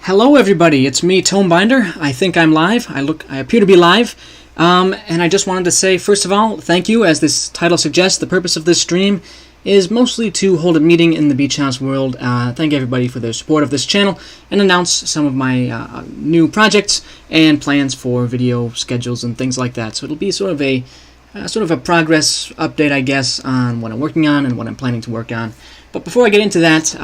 Hello everybody, it's me, Tomebinder. I think I'm live. I appear to be live. And I just wanted to say, first of all, thank you. As this title suggests, the purpose of this stream is mostly to hold a meeting in the Beach House world. Thank everybody for their support of this channel and announce some of my new projects and plans for video schedules and things like that. So it'll be sort of a progress update, I guess, on what I'm working on and what I'm planning to work on. But before I get into that,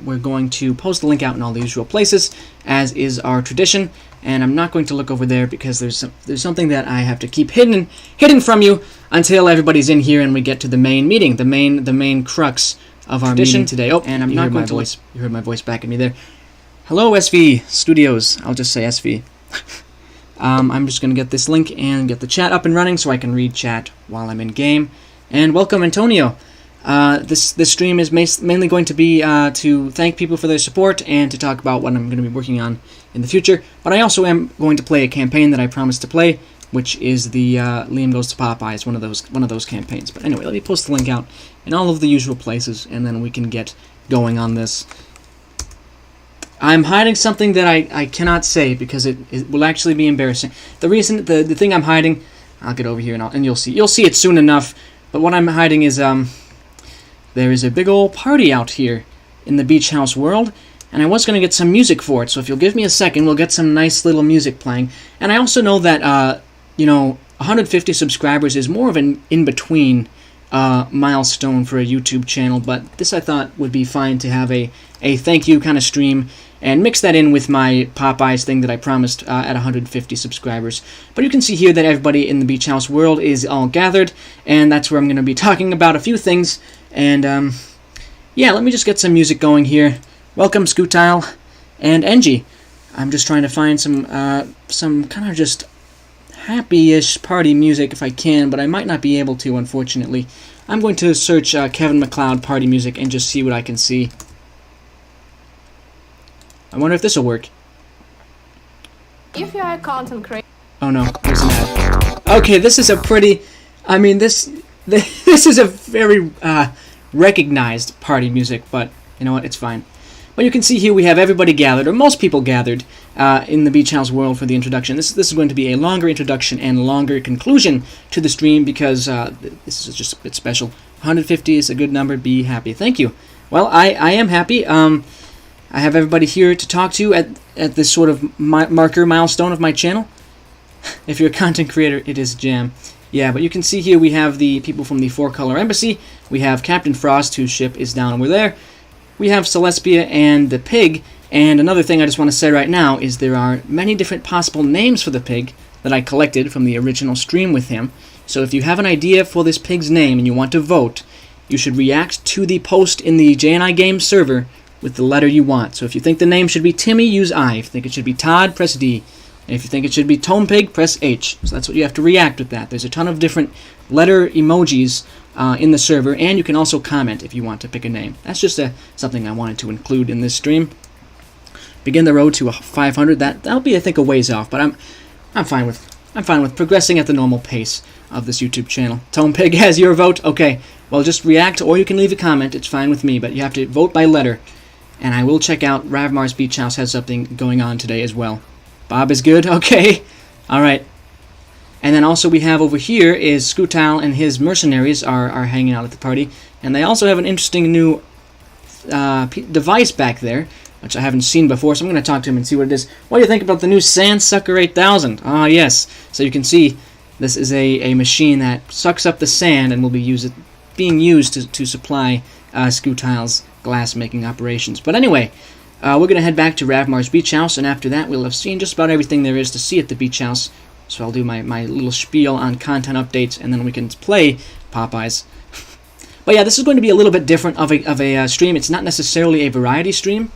we're going to post the link out in all the usual places, as is our tradition. And I'm not going to look over there because there's something that I have to keep hidden from you until everybody's in here and we get to the main meeting, the main crux of our meeting today. Oh, and I'm not going to. You heard my voice back at me there. Hello, SV Studios. I'll just say SV. I'm just going to get this link and get the chat up and running so I can read chat while I'm in game. And welcome, Antonio. This stream is mainly going to be to thank people for their support and to talk about what I'm going to be working on in the future. But I also am going to play a campaign that I promised to play, which is the Liam Goes to Popeyes, one of those campaigns. But anyway, let me post the link out in all of the usual places, and then we can get going on this. I'm hiding something that I cannot say because it will actually be embarrassing. The thing I'm hiding, I'll get over here and you'll see it soon enough. But what I'm hiding is there is a big old party out here in the Beach House world, and I was going to get some music for it, so if you'll give me a second, we'll get some nice little music playing. And I also know that, 150 subscribers is more of an in-between milestone for a YouTube channel, but this I thought would be fine to have a thank you kind of stream and mix that in with my Popeyes thing that I promised at 150 subscribers. But you can see here that everybody in the Beach House world is all gathered, and that's where I'm going to be talking about a few things. And, yeah, let me just get some music going here. Welcome, Scootile and Engie. I'm just trying to find some kind of just happy-ish party music if I can, but I might not be able to, unfortunately. I'm going to search Kevin MacLeod party music and just see what I can see. I wonder if this will work. If you are a content creator... Oh no, there's an ad. Okay, this is a pretty... I mean, this is a very recognized party music, but you know what, it's fine. But you can see here we have everybody gathered, or most people gathered, in the Beach House world for the introduction. This is going to be a longer introduction and longer conclusion to the stream because this is just a bit special. 150 is a good number, be happy. Thank you. Well, I am happy. I have everybody here to talk to at this sort of milestone of my channel. If you're a content creator, it is jam. Yeah, but you can see here we have the people from the Four Color Embassy. We have Captain Frost, whose ship is down over there. We have Celespia and the pig. And another thing I just want to say right now is there are many different possible names for the pig that I collected from the original stream with him. So if you have an idea for this pig's name and you want to vote, you should react to the post in the JNI Games server with the letter you want. So if you think the name should be Timmy, use I. If you think it should be Todd, press D. And if you think it should be Tome Pig, press H. So that's what you have to react with that. There's a ton of different letter emojis in the server, and you can also comment if you want to pick a name. That's just something I wanted to include in this stream. Begin the road to 500. That'll be, I think, a ways off, but I'm fine with progressing at the normal pace of this YouTube channel. Tome Pig has your vote. Okay, well, just react, or you can leave a comment. It's fine with me, but you have to vote by letter. And I will check out Ravmar's Beach House has something going on today as well. Bob is good? Okay. Alright. And then also we have over here is Scootal and his mercenaries are hanging out at the party. And they also have an interesting new device back there, which I haven't seen before, so I'm going to talk to him and see what it is. What do you think about the new Sandsucker 8000? Ah, yes. So you can see this is a machine that sucks up the sand and will be being used to supply Scootal's glass-making operations. But anyway... we're going to head back to Ravmar's Beach House, and after that we'll have seen just about everything there is to see at the Beach House. So I'll do my little spiel on content updates, and then we can play Popeyes. But yeah, this is going to be a little bit different of a stream. It's not necessarily a variety stream,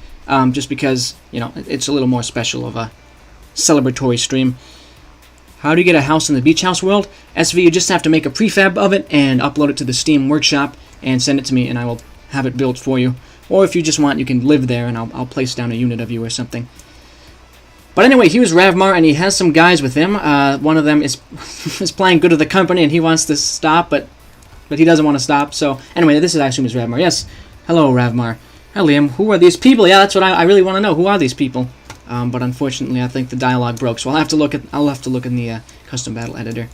just because, you know, it's a little more special of a celebratory stream. How do you get a house in the Beach House world? SV, you just have to make a prefab of it and upload it to the Steam Workshop and send it to me, and I will have it built for you. Or if you just want, you can live there, and I'll place down a unit of you or something. But anyway, here's Ravmar, and he has some guys with him. One of them is playing good to the company, and he wants to stop, but he doesn't want to stop. So anyway, this is, I assume, is Ravmar. Yes. Hello, Ravmar. Hi, Liam. Who are these people? Yeah, that's what I really want to know. Who are these people? but unfortunately I think the dialogue broke. So I'll have to look in the custom battle editor.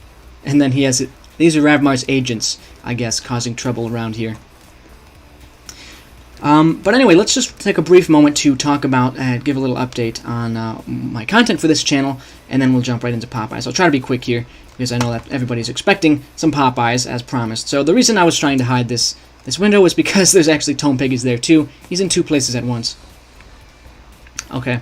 And then he has it. These are Ravmar's agents, I guess, causing trouble around here. But anyway, let's just take a brief moment to talk about and give a little update on my content for this channel, and then we'll jump right into Popeyes. I'll try to be quick here, because I know that everybody's expecting some Popeyes, as promised. So the reason I was trying to hide this window was because there's actually Tomebinder there too. He's in 2 places at once. Okay.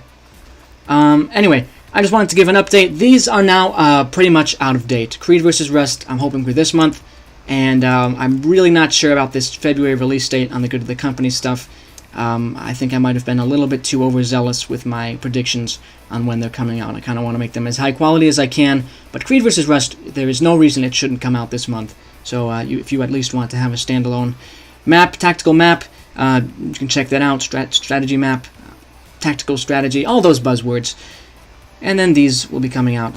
Anyway, I just wanted to give an update. These are now pretty much out of date. Creed vs. Rust, I'm hoping for this month. And I'm really not sure about this February release date on the Good of the Company stuff. I think I might have been a little bit too overzealous with my predictions on when they're coming out. I kind of want to make them as high quality as I can. But Creed vs. Rust, there is no reason it shouldn't come out this month. So if you at least want to have a standalone map, tactical map, you can check that out. Strategy map, tactical strategy, all those buzzwords. And then these will be coming out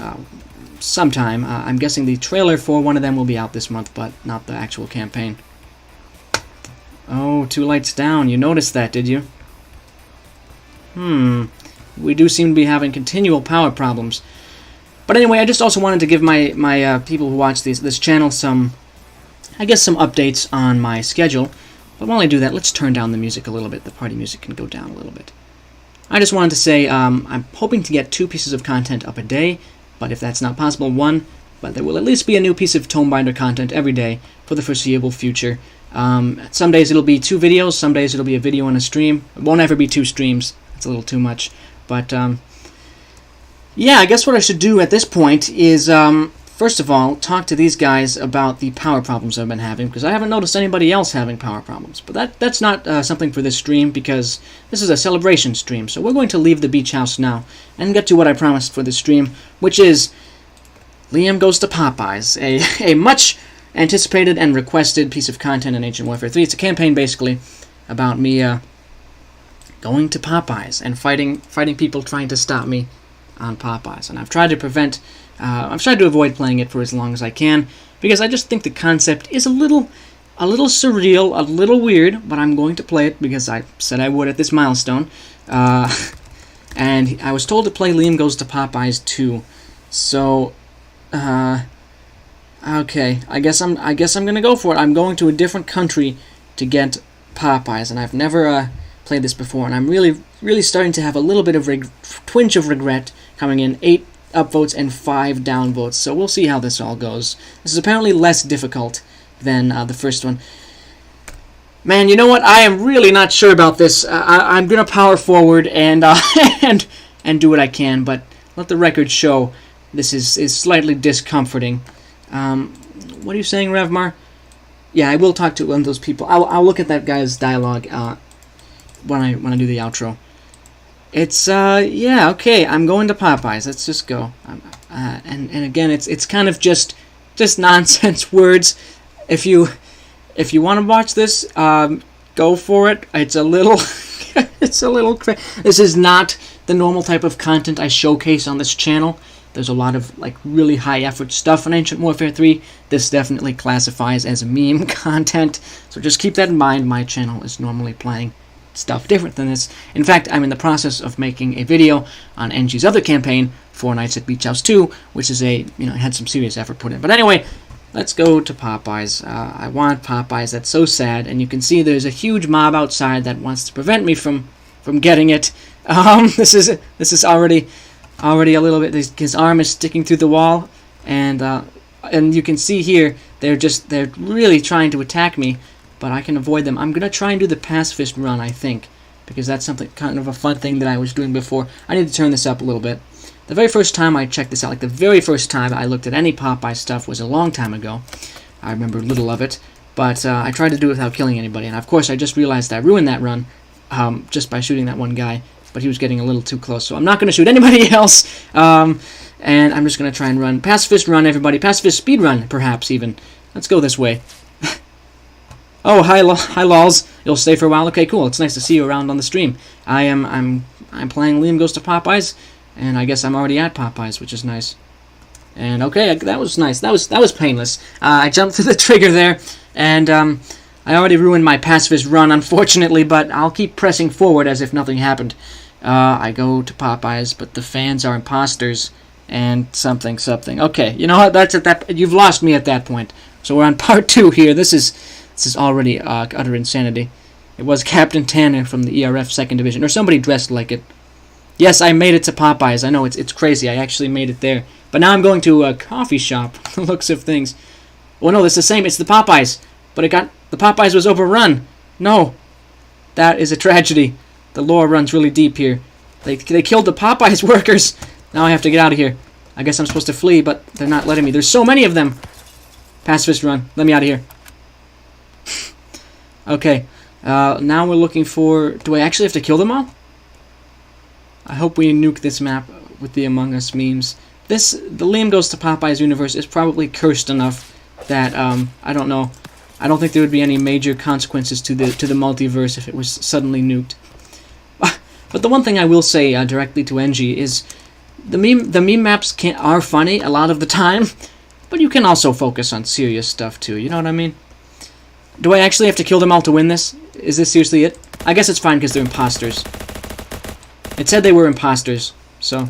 sometime. I'm guessing the trailer for one of them will be out this month, but not the actual campaign. Oh, 2 lights down. You noticed that, did you? We do seem to be having continual power problems. But anyway, I just also wanted to give my people who watch this channel some updates on my schedule. But while I do that, let's turn down the music a little bit. The party music can go down a little bit. I just wanted to say I'm hoping to get 2 pieces of content up a day. But if that's not possible, 1. But there will at least be a new piece of Tomebinder content every day for the foreseeable future. Some days it'll be 2 videos, some days it'll be a video and a stream. It won't ever be 2 streams. It's a little too much. But, yeah, I guess what I should do at this point is, first of all, talk to these guys about the power problems I've been having, because I haven't noticed anybody else having power problems. But that's not something for this stream, because this is a celebration stream. So we're going to leave the beach house now and get to what I promised for this stream, which is Liam Goes to Popeyes, a much anticipated and requested piece of content in Ancient Warfare 3. It's a campaign, basically, about me going to Popeyes and fighting people trying to stop me on Popeyes. And I've tried to avoid playing it for as long as I can, because I just think the concept is a little surreal, a little weird, but I'm going to play it because I said I would at this milestone. And I was told to play Liam Goes to Popeyes 2. So, okay, I guess I'm gonna go for it. I'm going to a different country to get Popeyes, and I've never played this before, and I'm really starting to have a little bit of twinge of regret coming in 8 upvotes and 5 downvotes. So we'll see how this all goes. This is apparently less difficult than the first one. Man, you know what? I am really not sure about this. I'm gonna power forward and and do what I can, but let the record show this is slightly discomforting. What are you saying, Ravmar? Yeah, I will talk to one of those people. I'll look at that guy's dialogue when I do the outro. It's yeah, okay. I'm going to Popeyes. Let's just go. And again, it's kind of just nonsense words. If you want to watch this, go for it. It's a little this is not the normal type of content I showcase on this channel. There's a lot of really high effort stuff in Ancient Warfare 3. This definitely classifies as meme content. So just keep that in mind. My channel is normally playing stuff different than this. In fact, I'm in the process of making a video on NG's other campaign, 4 Nights at Beach House 2, which is it had some serious effort put in. But anyway, let's go to Popeyes. I want Popeyes. That's so sad. And you can see there's a huge mob outside that wants to prevent me from getting it. This is already a little bit. His arm is sticking through the wall, and you can see here they're really trying to attack me, but I can avoid them. I'm gonna try and do the pacifist run, I think, because that's something kind of a fun thing that I was doing before. I need to turn this up a little bit. The very first time I checked this out, the very first time I looked at any Popeye stuff was a long time ago. I remember little of it, but I tried to do it without killing anybody, and of course I just realized I ruined that run just by shooting that one guy, but he was getting a little too close, so I'm not going to shoot anybody else, and I'm just going to try and run. Pacifist run, everybody. Pacifist speed run, perhaps, even. Let's go this way. Oh, hi lols. You'll stay for a while? Okay, cool. It's nice to see you around on the stream. I'm playing Liam Goes to Popeyes, and I guess I'm already at Popeyes, which is nice. And okay, that was nice. That was painless. I jumped to the trigger there, and I already ruined my pacifist run, unfortunately, but I'll keep pressing forward as if nothing happened. I go to Popeyes, but the fans are imposters, and something. Okay, you know what? That's at that. You've lost me at that point. So we're on part 2 here. This is already utter insanity. It was Captain Tanner from the ERF 2nd Division, or somebody dressed like it. Yes, I made it to Popeyes. I know, it's crazy. I actually made it there. But now I'm going to a coffee shop, the looks of things. Well, no, it's the same. It's the Popeyes. But the Popeyes was overrun. No. That is a tragedy. The lore runs really deep here. They killed the Popeyes workers. Now I have to get out of here. I guess I'm supposed to flee, but they're not letting me. There's so many of them. Pacifist run. Let me out of here. Okay. Now we're looking for... Do I actually have to kill them all? I hope we nuke this map with the Among Us memes. The Liam Goes to Popeyes universe is probably cursed enough that, I don't know. I don't think there would be any major consequences to the multiverse if it was suddenly nuked. But the one thing I will say directly to NG is the meme maps are funny a lot of the time, but you can also focus on serious stuff too, you know what I mean? Do I actually have to kill them all to win this? Is this seriously it? I guess it's fine because they're imposters. It said they were imposters, so...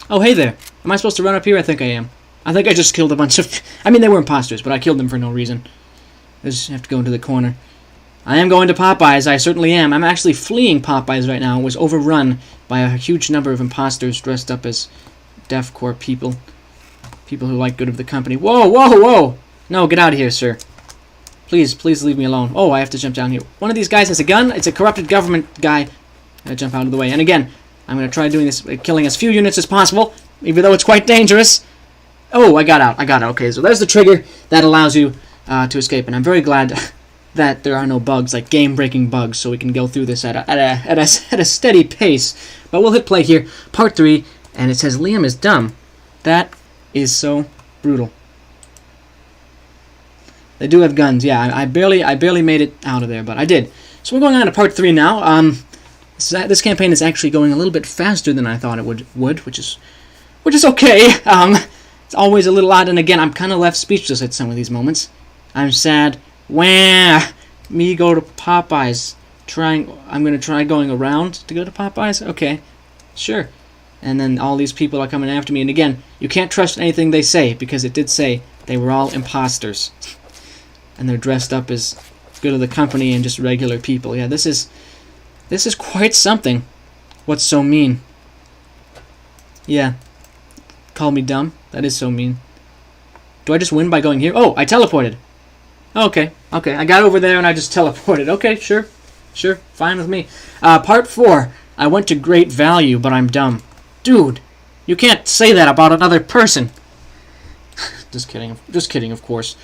Oh, hey there. Am I supposed to run up here? I think I am. I think I just killed a bunch of... I mean, they were imposters, but I killed them for no reason. I just have to go into the corner. I am going to Popeyes. I certainly am. I'm actually fleeing Popeyes right now. It was overrun by a huge number of imposters dressed up as deathcore people. People who like good of the company. Whoa, whoa, whoa! No, get out of here, sir. Please leave me alone. Oh, I have to jump down here. One of these guys has a gun. It's a corrupted government guy. I jump out of the way. And again, I'm going to try doing this, killing as few units as possible, even though it's quite dangerous. Oh, I got out. Okay, so there's the trigger that allows you to escape. And I'm very glad that there are no bugs, like game-breaking bugs, so we can go through this at a steady pace. But we'll hit play here. Part 3, and it says Liam is dumb. That is so brutal. They do have guns, yeah. I barely made it out of there, but I did. So we're going on to part 3 now. This campaign is actually going a little bit faster than I thought it would, which is okay. It's always a little odd, and again, I'm kind of left speechless at some of these moments. I'm sad. Wah! Me go to Popeyes. I'm gonna try going around to go to Popeyes. Okay, sure. And then all these people are coming after me, and again, you can't trust anything they say because it did say they were all imposters, and they're dressed up as good of the company and just regular people. Yeah, this is quite something. What's so mean? Yeah. Call me dumb? That is so mean. Do I just win by going here? Oh, I teleported. Okay. I got over there and I just teleported. Okay, sure. Fine with me. Part 4. I went to great value, but I'm dumb. Dude, you can't say that about another person. Just kidding, of course.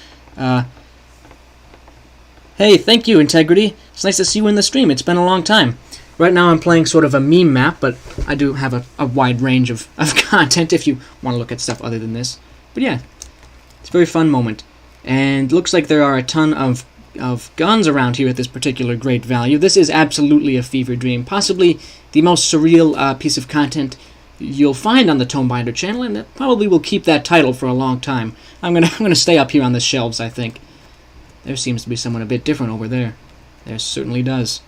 Hey, thank you, Integrity. It's nice to see you in the stream. It's been a long time. Right now I'm playing sort of a meme map, but I do have a wide range of content if you want to look at stuff other than this. But yeah, it's a very fun moment. And looks like there are a ton of guns around here at this particular great value. This is absolutely a fever dream. Possibly the most surreal piece of content you'll find on the Tomebinder channel, and that probably will keep that title for a long time. I'm gonna stay up here on the shelves, I think. There seems to be someone a bit different over there. There certainly does.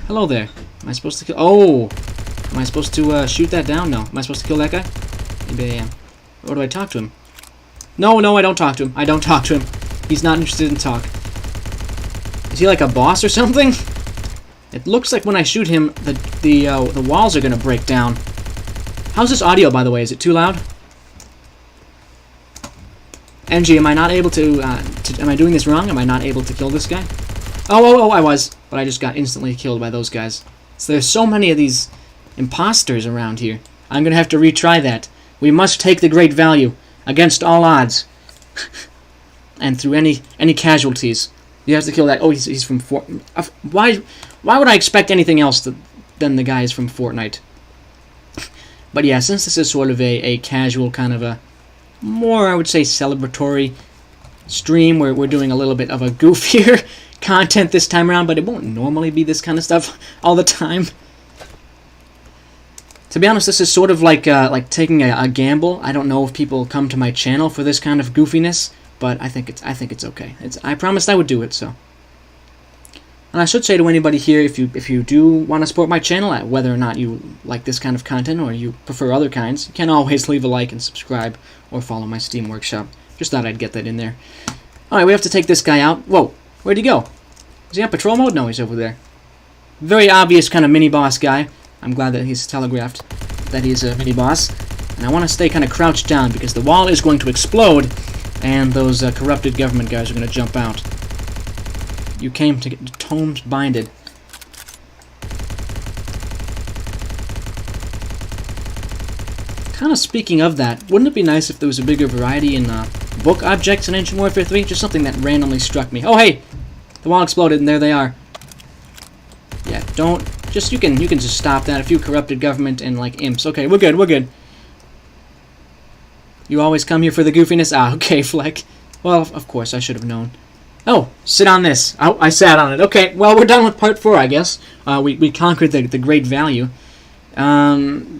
Hello there. Am I supposed to kill... Oh! Am I supposed to shoot that down? No. Am I supposed to kill that guy? Maybe I am. Or do I talk to him? No, I don't talk to him. I don't talk to him. He's not interested in talk. Is he like a boss or something? It looks like when I shoot him, the walls are gonna break down. How's this audio, by the way? Is it too loud? NG, am I not able to, am I doing this wrong? Am I not able to kill this guy? Oh, I was. But I just got instantly killed by those guys. So there's so many of these imposters around here. I'm going to have to retry that. We must take the great value against all odds. And through any casualties. You have to kill that. Oh, he's from Fortnite. Why would I expect anything else than the guys from Fortnite? But yeah, since this is sort of a casual kind of a more, I would say, celebratory stream where we're doing a little bit of a goofier content this time around, but it won't normally be this kind of stuff all the time. To be honest, this is sort of like taking a gamble. I don't know if people come to my channel for this kind of goofiness, but I think it's okay. I promised I would do it, so. And I should say to anybody here, if you do want to support my channel, whether or not you like this kind of content or you prefer other kinds, you can always leave a like and subscribe or follow my Steam Workshop. Just thought I'd get that in there. Alright, we have to take this guy out. Whoa, where'd he go? Is he on patrol mode? No, he's over there. Very obvious kind of mini-boss guy. I'm glad that he's telegraphed that he's a mini-boss. And I want to stay kind of crouched down because the wall is going to explode and those corrupted government guys are going to jump out. You came to get Tomebinder. Kind of speaking of that, wouldn't it be nice if there was a bigger variety in book objects in Ancient Warfare 3? Just something that randomly struck me. Oh hey! The wall exploded and there they are. Yeah, don't... you can just stop that. A few corrupted government and like imps. Okay, we're good. You always come here for the goofiness? Ah, okay, Fleck. Well, of course, I should have known. Oh, sit on this. Oh, I sat on it. Okay, well, we're done with part 4, I guess. We conquered the great value. I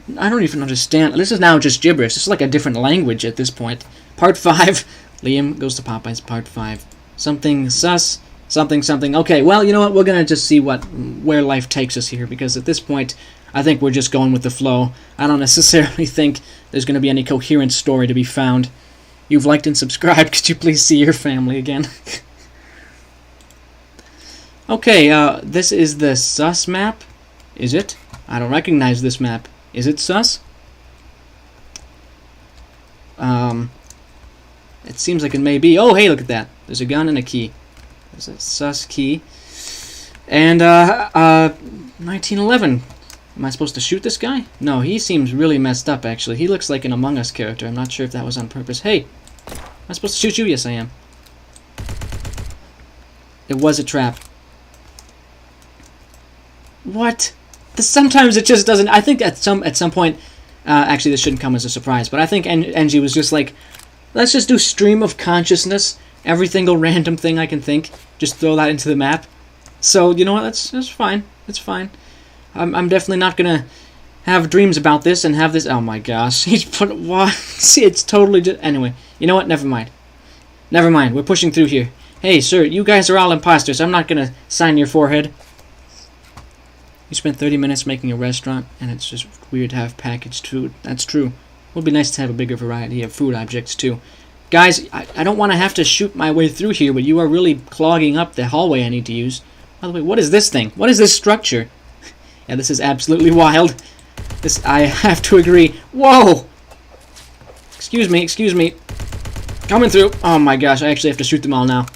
don't even understand. This is now just gibberish. This is like a different language at this point. Part 5. Liam goes to Popeyes. Part 5. Something sus. Something. Okay, well, you know what? We're going to just see where life takes us here. Because at this point, I think we're just going with the flow. I don't necessarily think there's going to be any coherent story to be found. You've liked and subscribed. Could you please see your family again? Okay, this is the sus map. Is it? I don't recognize this map. Is it sus? It seems like it may be. Oh, hey, look at that. There's a gun and a key. There's a sus key. And, 1911. Am I supposed to shoot this guy? No, he seems really messed up, actually. He looks like an Among Us character. I'm not sure if that was on purpose. Hey, am I supposed to shoot you? Yes, I am. It was a trap. What? Sometimes it just doesn't. I think at some point, actually this shouldn't come as a surprise, but I think NG was just like, let's just do stream of consciousness. Every single random thing I can think, just throw that into the map. So you know what? That's fine. It's fine. I'm definitely not gonna have dreams about this and have this. Oh my gosh, he's put what? See, it's totally just. Anyway, you know what? Never mind. We're pushing through here. Hey, sir, you guys are all imposters. I'm not gonna sign your forehead. You spent 30 minutes making a restaurant, and it's just weird to have packaged food. That's true. It would be nice to have a bigger variety of food objects, too. Guys, I don't want to have to shoot my way through here, but you are really clogging up the hallway I need to use. By the way, what is this thing? What is this structure? Yeah, this is absolutely wild. I have to agree. Whoa! Excuse me. Coming through. Oh my gosh, I actually have to shoot them all now.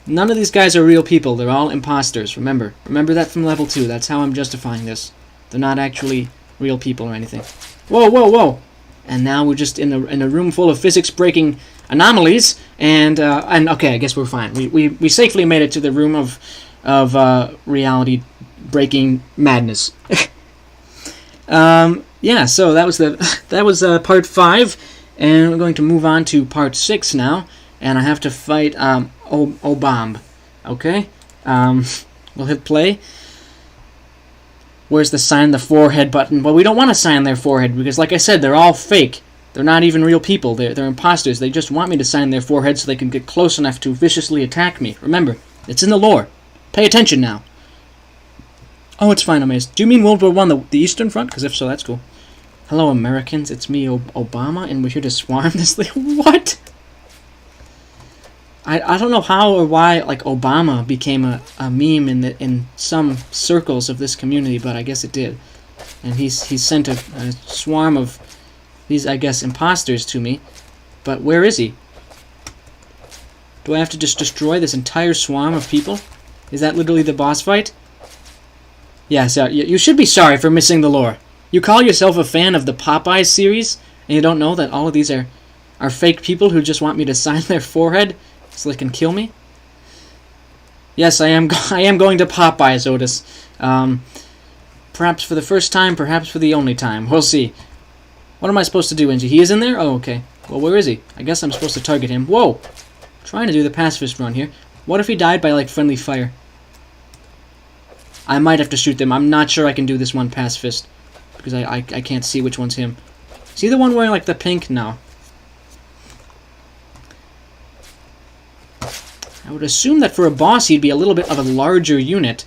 None of these guys are real people. They're all imposters. Remember that from level 2. That's how I'm justifying this. They're not actually real people or anything. Whoa! And now we're just in a room full of physics-breaking anomalies. And okay, I guess we're fine. We safely made it to the room of reality-breaking madness. Yeah. So that was part 5, and we're going to move on to part 6 now. And I have to fight Obamb. Okay? We'll hit play. Where's the sign the forehead button? Well, we don't want to sign their forehead because, like I said, they're all fake. They're not even real people. They're imposters. They just want me to sign their forehead so they can get close enough to viciously attack me. Remember, it's in the lore. Pay attention now. Oh, it's fine, Amaze. Do you mean World War I, the Eastern Front? Because if so, that's cool. Hello, Americans. It's me, Obama, and we're here to swarm this thing. What? I don't know how or why like Obama became a meme in some circles of this community, but I guess it did. And he's sent a swarm of these, I guess, imposters to me. But where is he? Do I have to just destroy this entire swarm of people? Is that literally the boss fight? Yes, you should be sorry for missing the lore. You call yourself a fan of the Popeyes series, and you don't know that all of these are fake people who just want me to sign their forehead so they can kill me? Yes, I am going to Popeyes, Otis. Perhaps for the first time, perhaps for the only time. We'll see. What am I supposed to do, Angie? He is in there? Oh, okay. Well, where is he? I guess I'm supposed to target him. Whoa! Trying to do the pacifist run here. What if he died by, like, friendly fire? I might have to shoot them. I'm not sure I can do this one pacifist. Because I can't see which one's him. Is he the one wearing, like, the pink? No. I would assume that for a boss he'd be a little bit of a larger unit,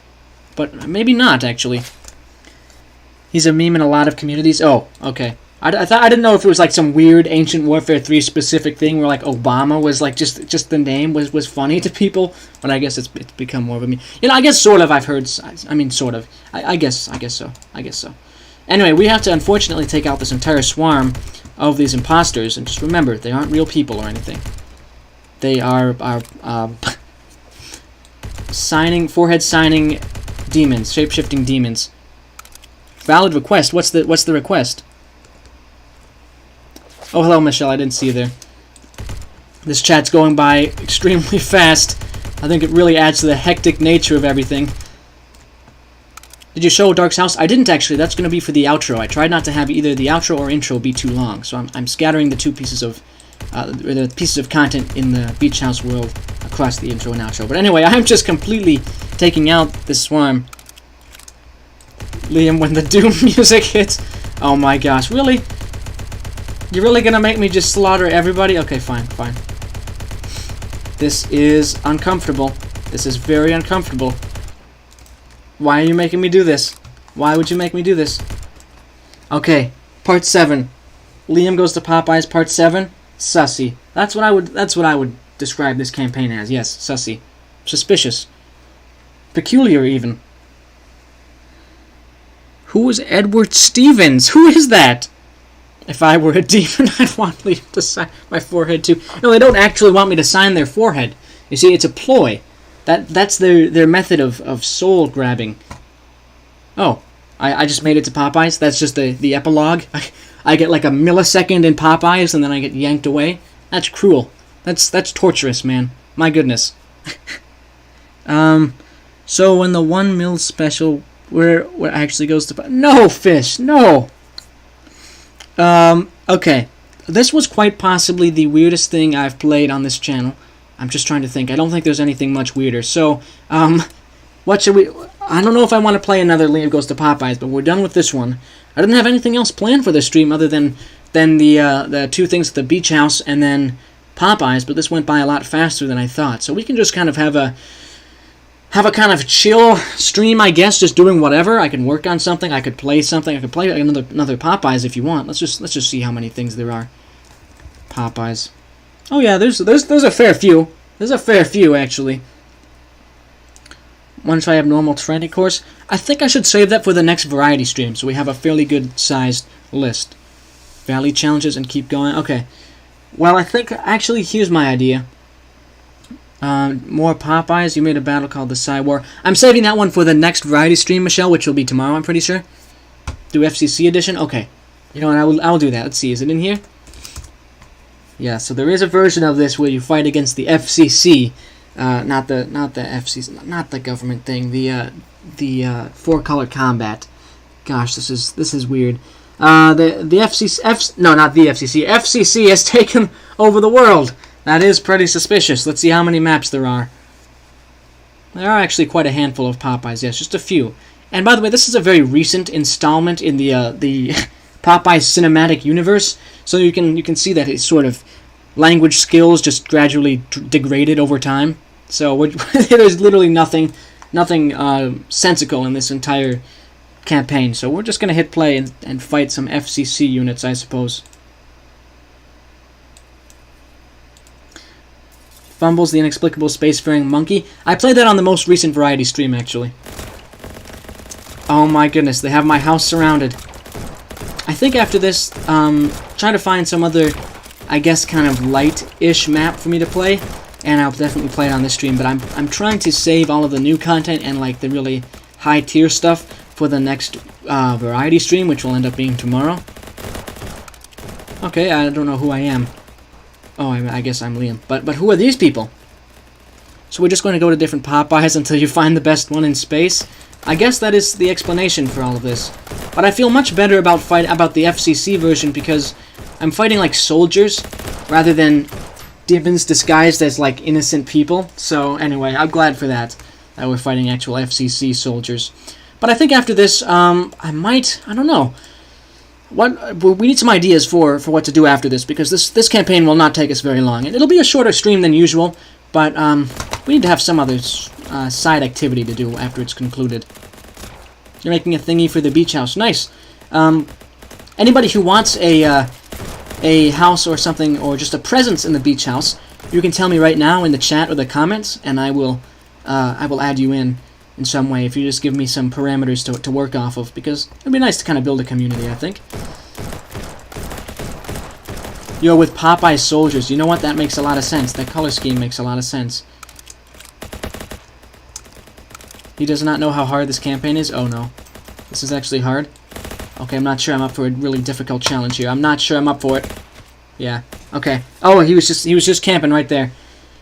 but maybe not, actually. He's a meme in a lot of communities. Oh, okay. I didn't know if it was like some weird Ancient Warfare 3 specific thing where like Obama was like just the name was funny to people, but I guess it's become more of a meme. You know, I guess sort of. I've heard. I mean, sort of. I guess so. Anyway, we have to unfortunately take out this entire swarm of these imposters, and just remember, they aren't real people or anything. They are forehead signing demons, shape-shifting demons. Valid request. What's the request? Oh, hello, Michelle. I didn't see you there. This chat's going by extremely fast. I think it really adds to the hectic nature of everything. Did you show Dark's house? I didn't actually. That's going to be for the outro. I tried not to have either the outro or intro be too long, so I'm scattering the two pieces of the pieces of content in the beach house world across the intro and outro. But anyway, I'm just completely taking out this swarm. Liam, when the Doom music hits, oh my gosh, really? You're really gonna make me just slaughter everybody? Okay, fine. This is uncomfortable. This is very uncomfortable. Why are you making me do this? Why would you make me do this? Okay, part 7. Liam goes to Popeyes, part 7. Sussy. That's what I would describe this campaign as. Yes, sussy. Suspicious. Peculiar, even. Who is Edward Stevens? Who is that? If I were a demon, I'd want Liam to sign my forehead too. No, they don't actually want me to sign their forehead. You see, it's a ploy. That's their method of soul grabbing. Oh, I just made it to Popeyes. That's just the epilogue. I get like a millisecond in Popeyes and then I get yanked away. That's cruel. That's torturous, man. My goodness. So when the 1 mil special where actually goes to no fish, no. Okay. This was quite possibly the weirdest thing I've played on this channel. I'm just trying to think. I don't think there's anything much weirder. So, what should we... I don't know if I want to play another Liam Goes to Popeyes, but we're done with this one. I didn't have anything else planned for this stream other than the two things at the beach house and then Popeyes, but this went by a lot faster than I thought. So we can just kind of have a kind of chill stream, I guess, just doing whatever. I can work on something. I could play something. I could play another Popeyes if you want. Let's just see how many things there are. Popeyes. Oh yeah, there's a fair few. There's a fair few actually. Want to try abnormal trendy course? I think I should save that for the next variety stream, so we have a fairly good sized list. Valley challenges and keep going. Okay. Well, I think actually here's my idea. More Popeyes. You made a battle called the Psy War. I'm saving that one for the next variety stream, Michelle, which will be tomorrow, I'm pretty sure. Do FCC edition? Okay. You know what? I will do that. Let's see. Is it in here? Yeah. So there is a version of this where you fight against the FCC, not the FCC, not the government thing. The 4-color combat. Gosh, this is weird. The FCC. No, not the FCC. FCC has taken over the world. That is pretty suspicious. Let's see how many maps there are. There are actually quite a handful of Popeyes. Yes, just a few. And by the way, this is a very recent installment in the Popeyes cinematic universe. So you can see that his sort of language skills just gradually degraded over time. So there's literally nothing sensical in this entire campaign. So we're just gonna hit play and fight some FCC units, I suppose. Fumbles the inexplicable spacefaring monkey. I played that on the most recent variety stream, actually. Oh my goodness, they have my house surrounded. I think after this, try to find some other, I guess, kind of light-ish map for me to play, and I'll definitely play it on this stream, but I'm trying to save all of the new content and, like, the really high-tier stuff for the next variety stream, which will end up being tomorrow. Okay, I don't know who I am. Oh, I guess I'm Liam. But who are these people? So we're just going to go to different Popeyes until you find the best one in space? I guess that is the explanation for all of this. But I feel much better about the FCC version because I'm fighting like soldiers rather than demons disguised as like innocent people. So anyway, I'm glad for that we're fighting actual FCC soldiers. But I think after this, I don't know. We need some ideas for what to do after this, because this campaign will not take us very long. And it'll be a shorter stream than usual, but We need to have some other side activity to do after it's concluded. You're making a thingy for the beach house. Nice. Anybody who wants a house or something, or just a presence in the beach house, you can tell me right now in the chat or the comments, and I will add you in some way if you just give me some parameters to work off of, because it'd be nice to kind of build a community, I think. Yo, with Popeye soldiers, you know what? That makes a lot of sense. That color scheme makes a lot of sense. He does not know how hard this campaign is? Oh no. This is actually hard? Okay, I'm not sure I'm up for a really difficult challenge here. I'm not sure I'm up for it. Yeah. Okay. Oh, he was just camping right there.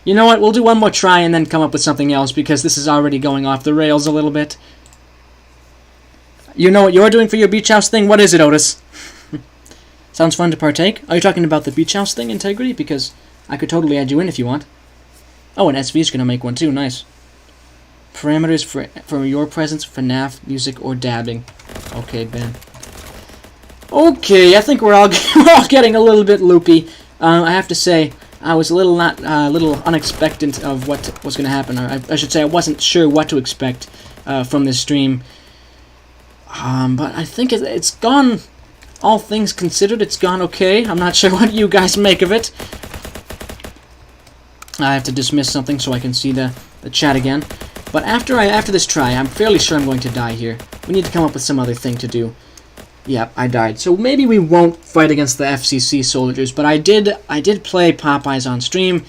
You know what? We'll do one more try and then come up with something else, because this is already going off the rails a little bit. You know what you're doing for your beach house thing? What is it, Otis? Sounds fun to partake. Are you talking about the beach house thing, Integrity? Because I could totally add you in if you want. Oh, and SV's gonna make one too. Nice. Parameters for your presence, FNAF, music, or dabbing. Okay, Ben. Okay, I think we're all getting a little bit loopy. I have to say, I was a little unexpectant of what was going to happen. Or I should say, I wasn't sure what to expect from this stream. But I think it's gone. All things considered, it's gone okay. I'm not sure what you guys make of it. I have to dismiss something so I can see the chat again. But after this try, I'm fairly sure I'm going to die here. We need to come up with some other thing to do. Yep, I died. So maybe we won't fight against the FCC soldiers, but I did play Popeyes on stream,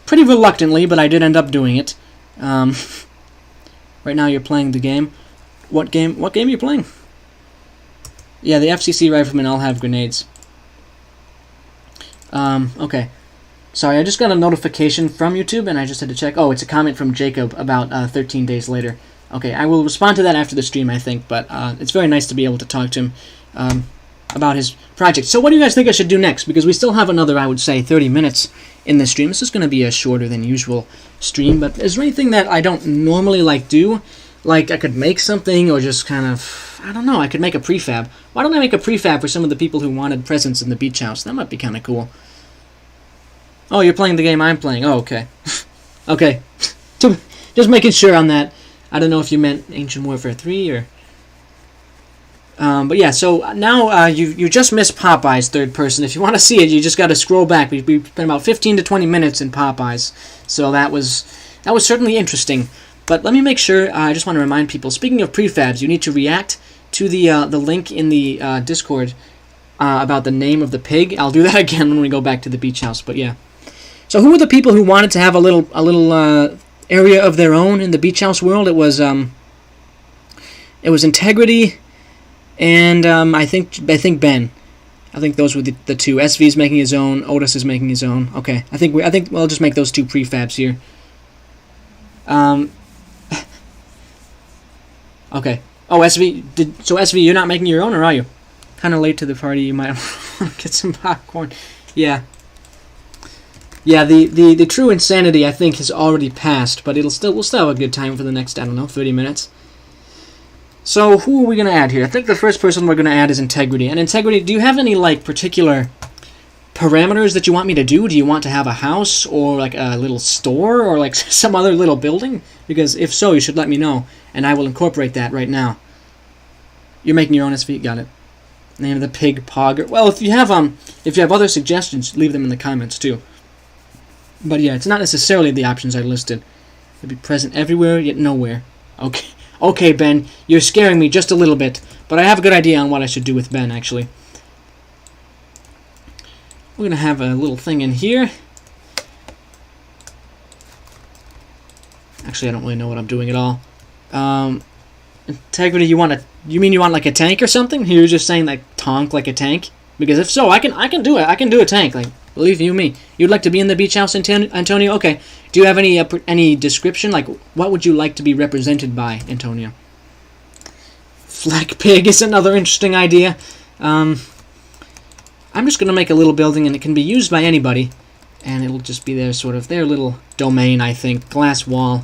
pretty reluctantly, but I did end up doing it. Right now you're playing the game. What game are you playing? Yeah, the FCC riflemen all have grenades. Okay. Sorry, I just got a notification from YouTube, and I just had to check. Oh, it's a comment from Jacob about 13 days later. Okay, I will respond to that after the stream, I think, but it's very nice to be able to talk to him about his project. So what do you guys think I should do next? Because we still have another, I would say, 30 minutes in this stream. This is going to be a shorter than usual stream, but is there anything that I don't normally do? Like, I could make something, or just kind of, I don't know, I could make a prefab. Why don't I make a prefab for some of the people who wanted presents in the beach house? That might be kind of cool. Oh, you're playing the game I'm playing. Oh, okay. Okay. Just making sure on that. I don't know if you meant Ancient Warfare 3 or... but yeah, so now you just missed Popeyes third person. If you want to see it, you just got to scroll back. We spent about 15 to 20 minutes in Popeyes. So that was certainly interesting. But let me make sure, I just want to remind people, speaking of prefabs, you need to react to the link in the Discord about the name of the pig. I'll do that again when we go back to the beach house, but yeah. So who were the people who wanted to have a little area of their own in the beach house world? It was Integrity and I think Ben. I think those were the two. SV's making his own. Otis is making his own. Okay, I think we'll just make those two prefabs here. Okay. Oh, SV, you're not making your own, or are you? Kind of late to the party. You might want to get some popcorn. Yeah. Yeah, the true insanity, I think, has already passed, but we'll still have a good time for the next, I don't know, 30 minutes. So, who are we going to add here? I think the first person we're going to add is Integrity. And Integrity, do you have any, particular parameters that you want me to do? Do you want to have a house, or, a little store, or, some other little building? Because if so, you should let me know, and I will incorporate that right now. You're making your own SV? Got it. Name of the pig, Pog. Well, if you have other suggestions, leave them in the comments, too. But yeah, it's not necessarily the options I listed. It'll be present everywhere, yet nowhere. Okay. Okay, Ben, you're scaring me just a little bit, but I have a good idea on what I should do with Ben, actually. We're going to have a little thing in here. Actually, I don't really know what I'm doing at all. Integrity, you mean you want a tank or something? You were just saying tonk like a tank? Because if so, I can do it. I can do a tank, believe you me. You'd like to be in the beach house, Antonio? Okay. Do you have any description? What would you like to be represented by, Antonio? Fleck pig is another interesting idea. I'm just going to make a little building, and it can be used by anybody. And it'll just be their little domain, I think. Glass wall.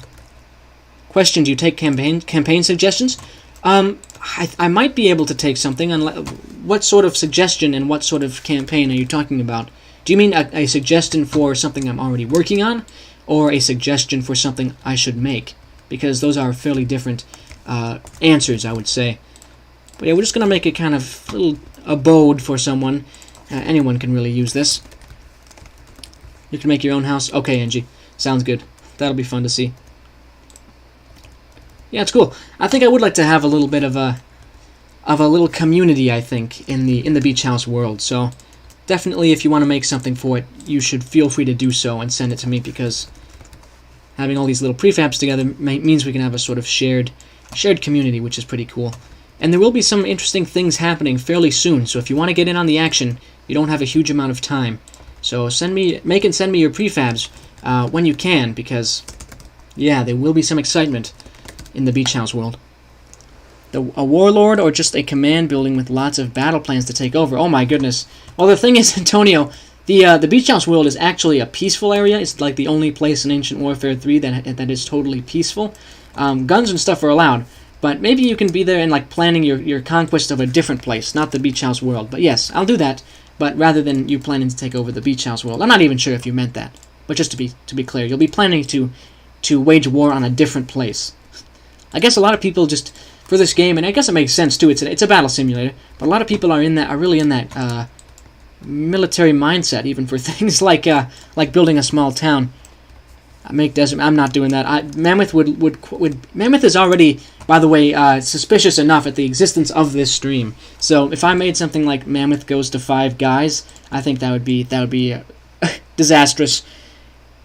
Question, do you take campaign suggestions? I might be able to take something. What sort of suggestion and what sort of campaign are you talking about? Do you mean a suggestion for something I'm already working on? or a suggestion for something I should make, because those are fairly different answers, I would say. But yeah, we're just going to make a kind of little abode for someone. Anyone can really use this. You can make your own house. Okay, Angie. Sounds good. That'll be fun to see. Yeah, it's cool. I think I would like to have a little bit of a little community, I think, in the beach house world. So definitely, if you want to make something for it, you should feel free to do so and send it to me, because having all these little prefabs together means we can have a sort of shared community, which is pretty cool. And there will be some interesting things happening fairly soon. So if you want to get in on the action, you don't have a huge amount of time. So make and send me your prefabs when you can, because yeah, there will be some excitement in the beach house world. A warlord, or just a command building with lots of battle plans to take over. Oh my goodness. Well, the thing is, Antonio, the beach house world is actually a peaceful area. It's like the only place in Ancient Warfare 3 that is totally peaceful. Guns and stuff are allowed, but maybe you can be there and like planning your conquest of a different place, not the beach house world. But yes, I'll do that. But rather than you planning to take over the beach house world, I'm not even sure if you meant that. But just to be clear, you'll be planning to wage war on a different place. I guess a lot of people just for this game, and I guess it makes sense too. It's a battle simulator, but a lot of people are really in that military mindset, even for things like building a small town. Make desert. I'm not doing that. Mammoth would. Mammoth is already, by the way, suspicious enough at the existence of this stream. So if I made something like Mammoth goes to 5 guys, I think that would be disastrous.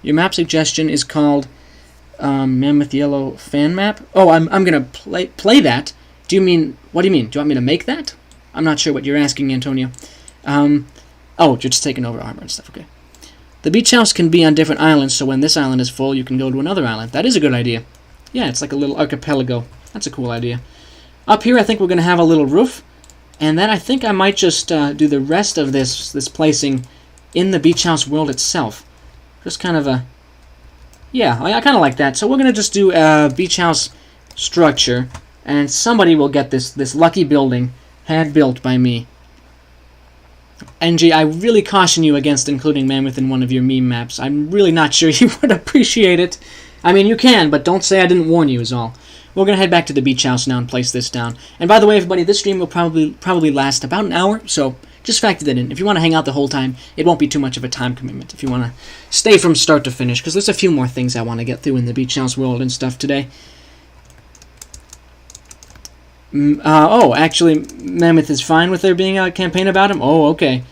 Your map suggestion is called Mammoth Yellow fan map. Oh, I'm gonna play that. What do you mean? Do you want me to make that? I'm not sure what you're asking, Antonio. Oh, you're just taking over armor and stuff. Okay. The beach house can be on different islands, so when this island is full, you can go to another island. That is a good idea. Yeah, it's like a little archipelago. That's a cool idea. Up here, I think we're going to have a little roof, and then I think I might just do the rest of this placing in the beach house world itself. Just kind of a... Yeah, I kind of like that. So we're going to just do a beach house structure, and somebody will get this lucky building hand-built by me. NG, I really caution you against including Mammoth in one of your meme maps. I'm really not sure you would appreciate it. I mean, you can, but don't say I didn't warn you is all. We're going to head back to the beach house now and place this down. And by the way, everybody, this stream will probably last about an hour, so just factor that in. If you want to hang out the whole time, it won't be too much of a time commitment if you want to stay from start to finish, because there's a few more things I want to get through in the beach house world and stuff today. Oh, actually, Mammoth is fine with there being a campaign about him? Oh, okay.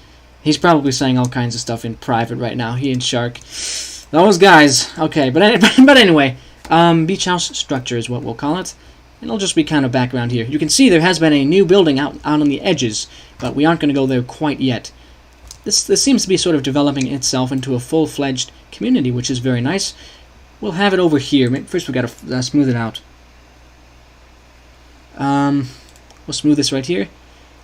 He's probably saying all kinds of stuff in private right now. He and Shark. Those guys. Okay, but anyway, beach house structure is what we'll call it. And it'll just be kind of background here. You can see there has been a new building out on the edges, but we aren't going to go there quite yet. This seems to be sort of developing itself into a full-fledged community, which is very nice. We'll have it over here. First, we've got to smooth it out. We'll smooth this right here.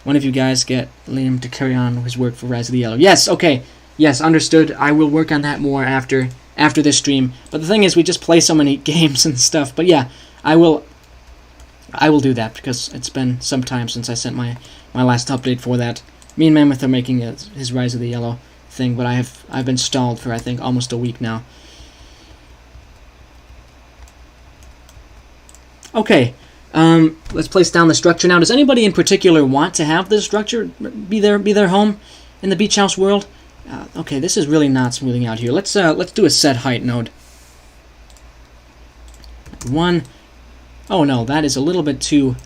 One of you guys get Liam to carry on his work for Rise of the Yellow. Yes, okay. Yes, understood. I will work on that more after this stream. But the thing is, we just play so many games and stuff. But yeah, I will do that, because it's been some time since I sent my last update for that. Me and Mammoth are making his Rise of the Yellow thing, but I've been stalled for, I think, almost a week now. Okay. Let's place down the structure now. Does anybody in particular want to have this structure be their home in the beach house world? Okay, this is really not smoothing out here. Let's do a set height node. 1. Oh no, that is a little bit too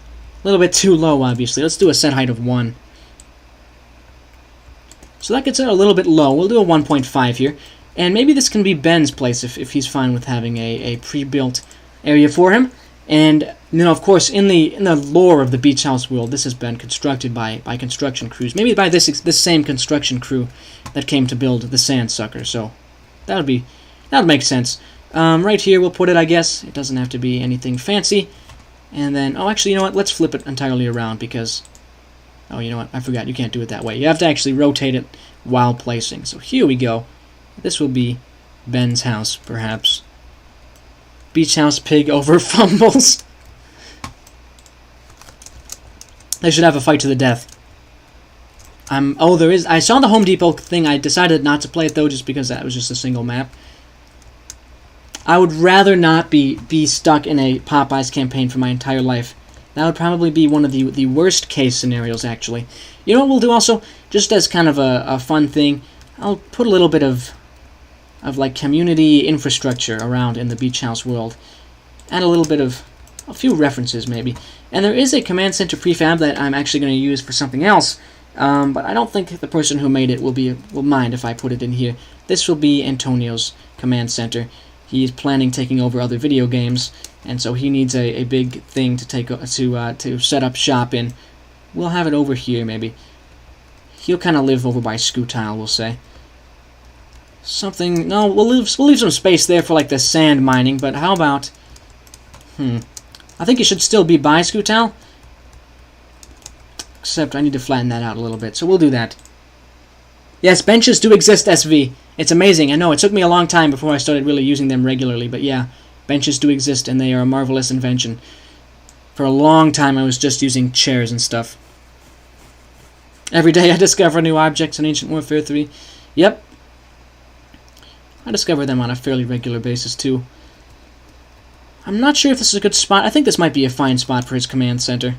low. Obviously, let's do a set height of 1. So that gets it a little bit low. We'll do a 1.5 here, and maybe this can be Ben's place if he's fine with having a pre-built area for him. And of course, in the lore of the beach house world, this has been constructed by construction crews. Maybe by this same construction crew that came to build the Sandsucker. So that would make sense. Right here, we'll put it. I guess it doesn't have to be anything fancy. And then, actually, you know what? Let's flip it entirely around, because you know what? I forgot. You can't do it that way. You have to actually rotate it while placing. So here we go. This will be Ben's house, perhaps. Beach house pig over fumbles. They should have a fight to the death. There is. I saw the Home Depot thing. I decided not to play it though, just because that was just a single map. I would rather not be stuck in a Popeyes campaign for my entire life. That would probably be one of the worst case scenarios, actually. You know what we'll do also? Just as kind of a fun thing, I'll put a little bit of like community infrastructure around in the beach house world. Add a little bit of a few references maybe. And there is a command center prefab that I'm actually going to use for something else. But I don't think the person who made it will mind if I put it in here. This will be Antonio's command center. He's planning taking over other video games, and so he needs a big thing to set up shop in. We'll have it over here maybe. He'll kind of live over by Scootile, we'll say. Something. No, we'll leave some space there for like the sand mining. But how about? I think it should still be by Scootile. Except I need to flatten that out a little bit, so we'll do that. Yes, benches do exist, SV. It's amazing. I know, it took me a long time before I started really using them regularly, but yeah, benches do exist, and they are a marvelous invention. For a long time, I was just using chairs and stuff. Every day I discover new objects in Ancient Warfare 3. Yep. I discover them on a fairly regular basis, too. I'm not sure if this is a good spot. I think this might be a fine spot for his command center.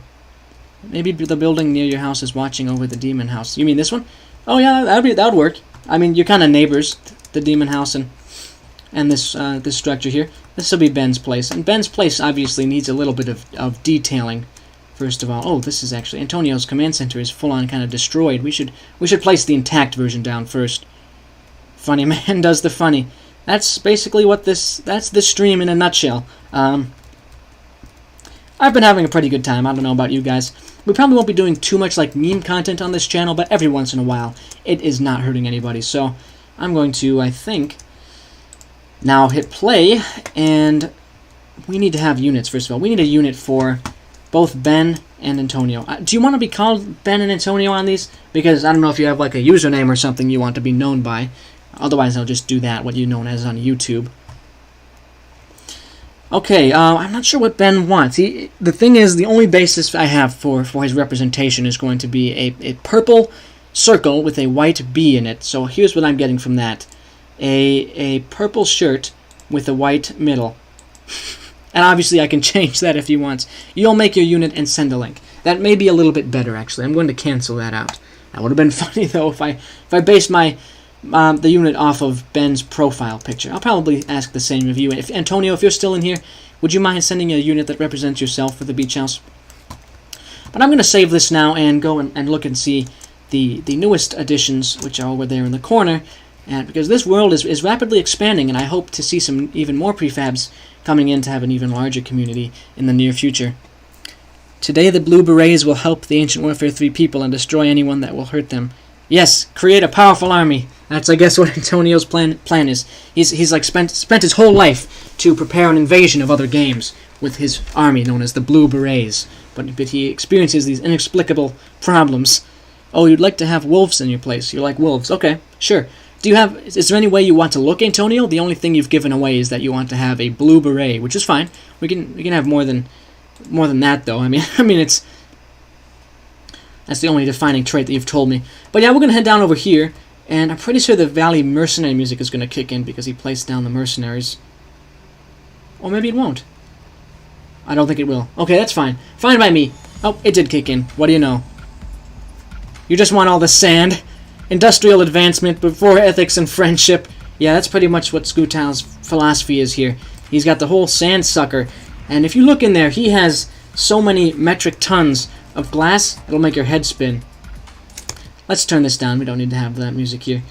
Maybe the building near your house is watching over the demon house. You mean this one? Oh yeah, that would work. I mean, you're kind of neighbors, the demon house and this this structure here. This will be Ben's place, and Ben's place obviously needs a little bit of detailing. First of all, oh, this is actually Antonio's command center is full on kind of destroyed. We should place the intact version down first. Funny man does the funny. That's basically what that's the stream in a nutshell. I've been having a pretty good time. I don't know about you guys. We probably won't be doing too much like meme content on this channel, but every once in a while, it is not hurting anybody. So I'm going to, I think, now hit play, and we need to have units, first of all. We need a unit for both Ben and Antonio. Do you want to be called Ben and Antonio on these? Because I don't know if you have like a username or something you want to be known by. Otherwise, I'll just do that, what you're known as on YouTube. Okay, I'm not sure what Ben wants. The thing is, the only basis I have for his representation is going to be a purple circle with a white bee in it. So here's what I'm getting from that. A purple shirt with a white middle. And obviously I can change that if he wants. You'll make your unit and send a link. That may be a little bit better, actually. I'm going to cancel that out. That would have been funny, though, if I based my the unit off of Ben's profile picture. I'll probably ask the same of you. If Antonio, if you're still in here, would you mind sending a unit that represents yourself for the beach house? But I'm going to save this now and go and look and see the newest additions, which are over there in the corner. And because this world is rapidly expanding, and I hope to see some even more prefabs coming in to have an even larger community in the near future. Today the Blue Berets will help the Ancient Warfare 3 people and destroy anyone that will hurt them. Yes, create a powerful army. That's, I guess, what Antonio's plan is. He's like spent his whole life to prepare an invasion of other games with his army known as the Blue Berets. But he experiences these inexplicable problems. Oh, you'd like to have wolves in your place. You like wolves. Okay, sure. Is there any way you want to look, Antonio? The only thing you've given away is that you want to have a Blue Beret, which is fine. We can have more than that, though. I mean that's the only defining trait that you've told me. But yeah, we're going to head down over here, and I'm pretty sure the Valley Mercenary music is going to kick in because he placed down the mercenaries. Or maybe it won't. I don't think it will. Okay, that's fine. Fine by me. Oh, it did kick in. What do you know? You just want all the sand. Industrial advancement before ethics and friendship. Yeah, that's pretty much what Scootal's philosophy is here. He's got the whole sand sucker. And if you look in there, he has so many metric tons of glass, it'll make your head spin. Let's turn this down. We don't need to have that music here.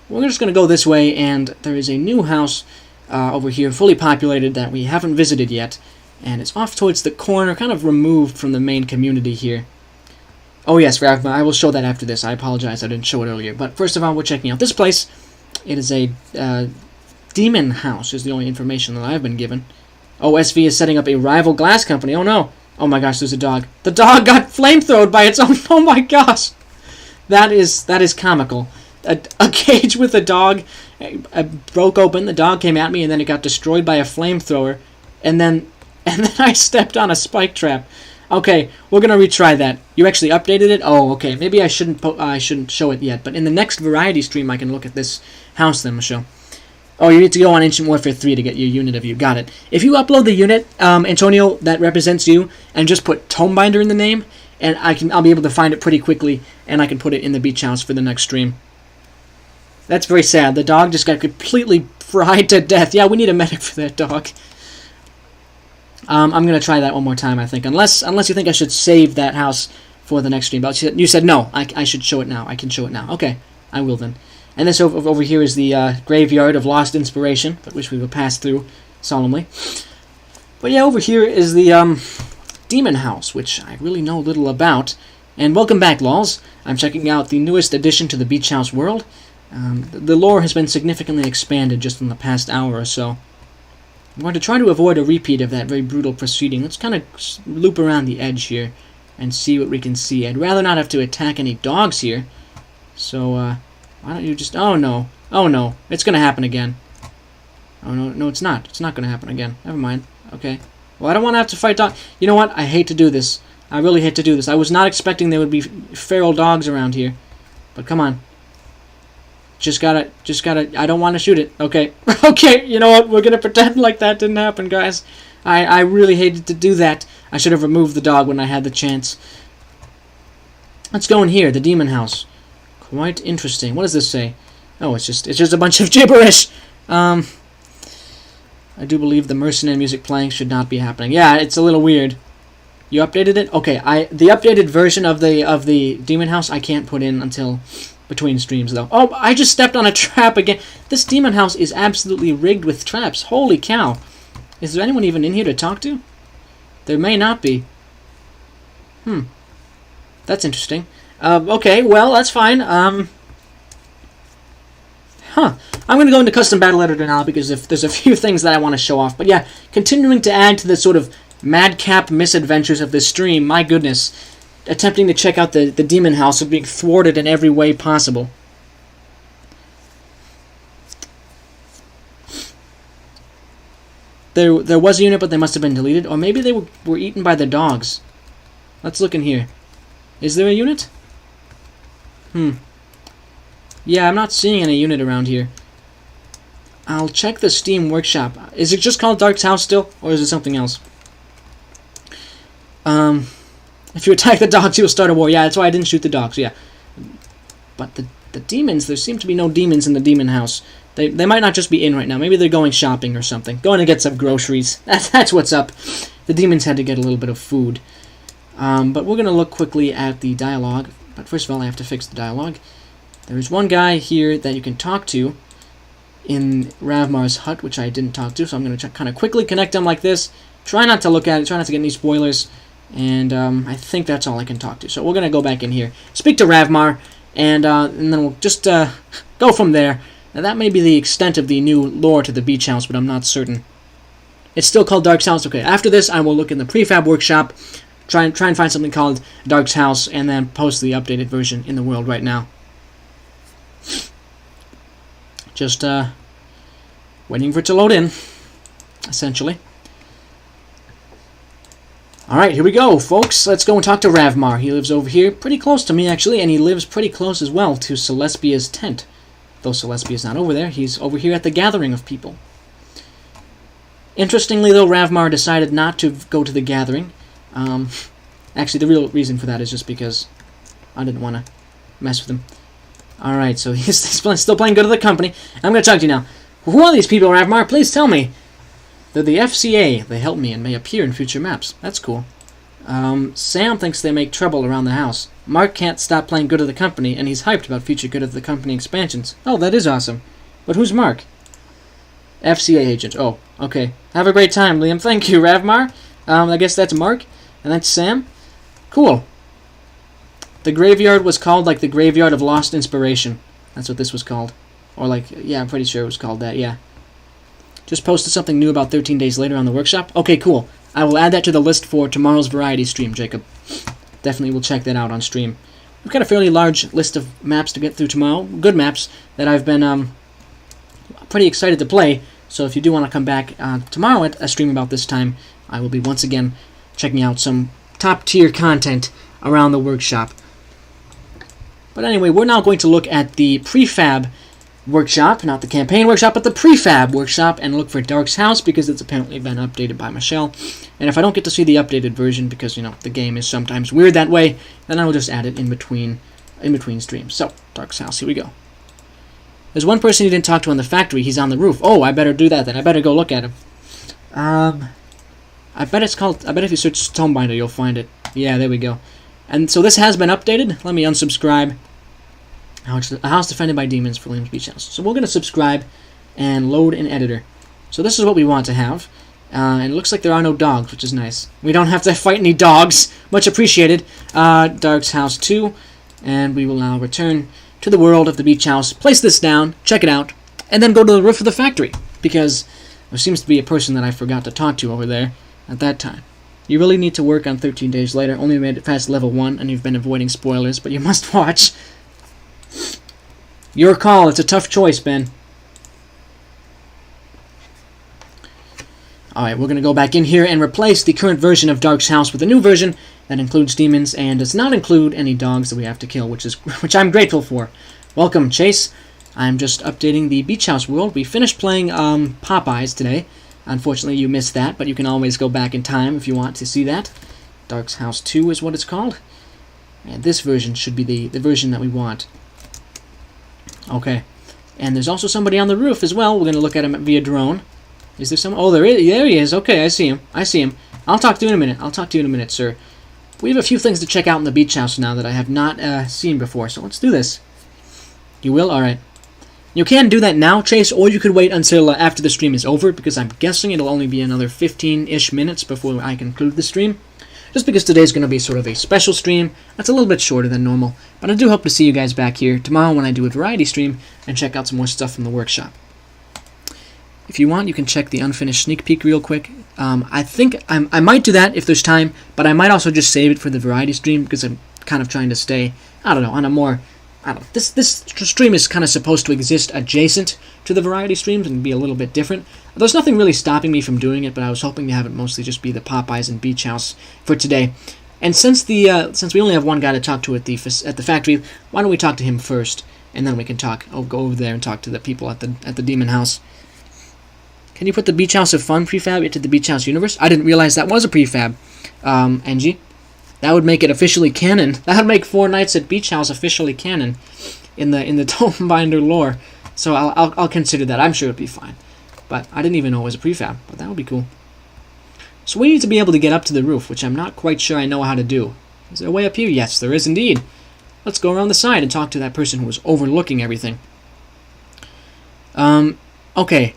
We're just going to go this way, and there is a new house over here, fully populated, that we haven't visited yet. And it's off towards the corner, kind of removed from the main community here. Oh yes, Ravma, I will show that after this. I apologize, I didn't show it earlier. But first of all, we're checking out this place. It is a demon house, is the only information that I've been given. Oh, SV is setting up a rival glass company. Oh no. Oh my gosh, there's a dog. The dog got flamethrowed by its own. Oh my gosh. That is comical. A cage with a dog broke open. The dog came at me, and then it got destroyed by a flamethrower. And then I stepped on a spike trap. Okay, we're gonna retry that. You actually updated it? Oh, okay. Maybe I shouldn't show it yet. But in the next variety stream, I can look at this house then, Michelle. Oh, you need to go on Ancient Warfare 3 to get your unit of you. Got it. If you upload the unit, Antonio, that represents you, and just put Tomebinder in the name, and I'll be able to find it pretty quickly, and I can put it in the beach house for the next stream. That's very sad. The dog just got completely fried to death. Yeah, we need a medic for that dog. I'm going to try that one more time, I think. Unless you think I should save that house for the next stream. But you said no, I should show it now. I can show it now. Okay, I will then. And this over here is the graveyard of lost inspiration, which we will pass through solemnly. But yeah, over here is the demon house, which I really know little about. And welcome back, lols. I'm checking out the newest addition to the beach house world. The lore has been significantly expanded just in the past hour or so. I'm going to try to avoid a repeat of that very brutal proceeding. Let's kind of loop around the edge here and see what we can see. I'd rather not have to attack any dogs here. So, why don't you just... Oh, no. Oh, no. It's going to happen again. Oh, no. No, it's not. It's not going to happen again. Never mind. Okay. Well, I don't want to have to fight dogs. You know what? I hate to do this. I really hate to do this. I was not expecting there would be feral dogs around here. But come on. Just gotta, I don't want to shoot it. Okay. Okay, you know what? We're gonna pretend like that didn't happen, guys. I really hated to do that. I should have removed the dog when I had the chance. Let's go in here, the demon house. Quite interesting. What does this say? Oh, it's just a bunch of gibberish. I do believe the mercenary music playing should not be happening. Yeah, it's a little weird. You updated it? Okay, the updated version of the demon house I can't put in until between streams, though. Oh, I just stepped on a trap again. This demon house is absolutely rigged with traps. Holy cow. Is there anyone even in here to talk to? There may not be. That's interesting. Okay, well, that's fine. I'm going to go into custom battle editor now because if there's a few things that I want to show off. But yeah, continuing to add to the sort of madcap misadventures of this stream, my goodness. Attempting to check out the demon house and being thwarted in every way possible. There was a unit, but they must have been deleted. Or maybe they were eaten by the dogs. Let's look in here. Is there a unit? Yeah, I'm not seeing any unit around here. I'll check the Steam Workshop. Is it just called Dark's House still? Or is it something else? If you attack the dogs, you'll start a war. Yeah, that's why I didn't shoot the dogs, yeah. But the demons, there seem to be no demons in the demon house. They might not just be in right now. Maybe they're going shopping or something. Going to get some groceries. That's what's up. The demons had to get a little bit of food. But we're going to look quickly at the dialogue. But first of all, I have to fix the dialogue. There's one guy here that you can talk to in Ravmar's hut, which I didn't talk to. So I'm going to kind of quickly connect him like this. Try not to look at it. Try not to get any spoilers. And I think that's all I can talk to. So we're going to go back in here, speak to Ravmar, and then we'll just go from there. Now, that may be the extent of the new lore to the beach house, but I'm not certain. It's still called Dark's House. Okay, after this, I will look in the prefab workshop, try and find something called Dark's House, and then post the updated version in the world right now. Just waiting for it to load in, essentially. Alright, here we go, folks. Let's go and talk to Ravmar. He lives over here, pretty close to me, actually, and he lives pretty close as well to Celestia's tent. Though Celestia's not over there, he's over here at the gathering of people. Interestingly, though, Ravmar decided not to go to the gathering. Actually, the real reason for that is just because I didn't want to mess with him. Alright, so he's still playing good to the company. I'm going to talk to you now. Who are these people, Ravmar? Please tell me. They're the FCA. They help me and may appear in future maps. That's cool. Sam thinks they make trouble around the house. Mark can't stop playing good of the company, and he's hyped about future good of the company expansions. Oh, that is awesome. But who's Mark? FCA agent. Oh, okay. Have a great time, Liam. Thank you, Ravmar. I guess that's Mark, and that's Sam. Cool. The graveyard was called like the graveyard of lost inspiration. That's what this was called. Or like, yeah, I'm pretty sure it was called that, yeah. Just posted something new about 13 days later on the workshop. Okay, cool. I will add that to the list for tomorrow's variety stream, Jacob. Definitely will check that out on stream. We've got a fairly large list of maps to get through tomorrow. Good maps that I've been pretty excited to play. So if you do want to come back tomorrow at a stream about this time, I will be once again checking out some top-tier content around the workshop. But anyway, we're now going to look at the prefab workshop, not the campaign workshop, but the prefab workshop, and look for Dark's house because it's apparently been updated by Michelle. And if I don't get to see the updated version because, the game is sometimes weird that way, then I will just add it in between streams. So, Dark's house, here we go. There's one person you didn't talk to on the factory. He's on the roof. Oh, I better do that then. I better go look at him. I bet if you search Tomebinder, you'll find it. Yeah, there we go. And so this has been updated. Let me unsubscribe. A house defended by demons for Williams Beach House. So we're going to subscribe and load an editor. So this is what we want to have. And it looks like there are no dogs, which is nice. We don't have to fight any dogs. Much appreciated. Dark's house 2. And we will now return to the world of the beach house. Place this down, check it out, and then go to the roof of the factory. Because there seems to be a person that I forgot to talk to over there at that time. You really need to work on 13 Days Later. Only made it past level 1, and you've been avoiding spoilers, but you must watch. Your call. It's a tough choice, Ben. Alright, we're going to go back in here and replace the current version of Dark's house with a new version that includes demons and does not include any dogs that we have to kill, which I'm grateful for. Welcome, Chase. I'm just updating the beach house world. We finished playing Popeyes today. Unfortunately, you missed that, but you can always go back in time if you want to see that. Dark's house 2 is what it's called. And this version should be the version that we want. Okay. And there's also somebody on the roof as well. We're going to look at him via drone. Is there some? Oh, there he is. Okay, I see him. I'll talk to you in a minute, sir. We have a few things to check out in the beach house now that I have not seen before, so let's do this. You will? Alright. You can do that now, Chase, or you could wait until after the stream is over, because I'm guessing it'll only be another 15-ish minutes before I conclude the stream. Just because today's going to be sort of a special stream. That's a little bit shorter than normal. But I do hope to see you guys back here tomorrow when I do a variety stream and check out some more stuff from the workshop. If you want, you can check the unfinished sneak peek real quick. I think I might do that if there's time, but I might also just save it for the variety stream because I'm kind of trying to stay, on a more... This stream is kind of supposed to exist adjacent to the variety streams and be a little bit different. There's nothing really stopping me from doing it, but I was hoping to have it mostly just be the Popeyes and Beach House for today. And since we only have one guy to talk to at the factory, why don't we talk to him first, and then we can go over there and talk to the people at the Demon House. Can you put the Beach House of Fun prefab into the Beach House universe? I didn't realize that was a prefab, Angie. That would make it officially canon. That would make Four Nights at Beach House officially canon in the Tomebinder lore. So I'll consider that. I'm sure it'd be fine. But I didn't even know it was a prefab. But that would be cool. So we need to be able to get up to the roof, which I'm not quite sure I know how to do. Is there a way up here? Yes, there is indeed. Let's go around the side and talk to that person who was overlooking everything. Okay.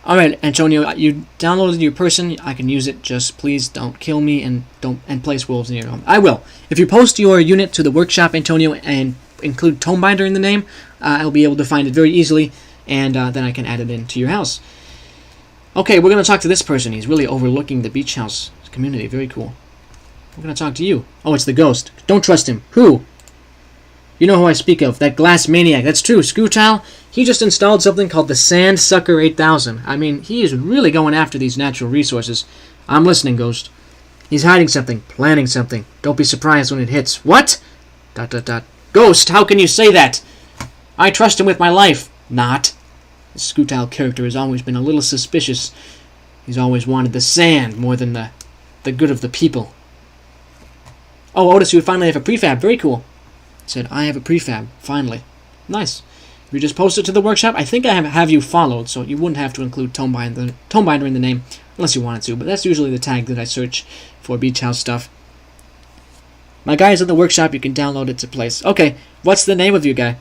Alright, Antonio, you downloaded your person. I can use it. Just please don't kill me and place wolves in your home. I will. If you post your unit to the workshop, Antonio, and include Tomebinder in the name, I'll be able to find it very easily, and then I can add it into your house. Okay, we're going to talk to this person. He's really overlooking the beach house community. Very cool. We're going to talk to you. Oh, it's the ghost. Don't trust him. Who? You know who I speak of. That glass maniac. That's true. Screwtile. He just installed something called the Sand Sucker 8000. I mean, he is really going after these natural resources. I'm listening, Ghost. He's hiding something. Planning something. Don't be surprised when it hits. What? ... Ghost, how can you say that? I trust him with my life. Not. The Screwtile character has always been a little suspicious. He's always wanted the sand more than the good of the people. Oh, Otis, you finally have a prefab. Very cool. Said, I have a prefab. Finally. Nice. You just post it to the workshop. I think I have you followed, so you wouldn't have to include Tomebinder in the name, unless you wanted to, but that's usually the tag that I search for beach house stuff. My guy is in the workshop. You can download it to place. Okay, what's the name of your guy?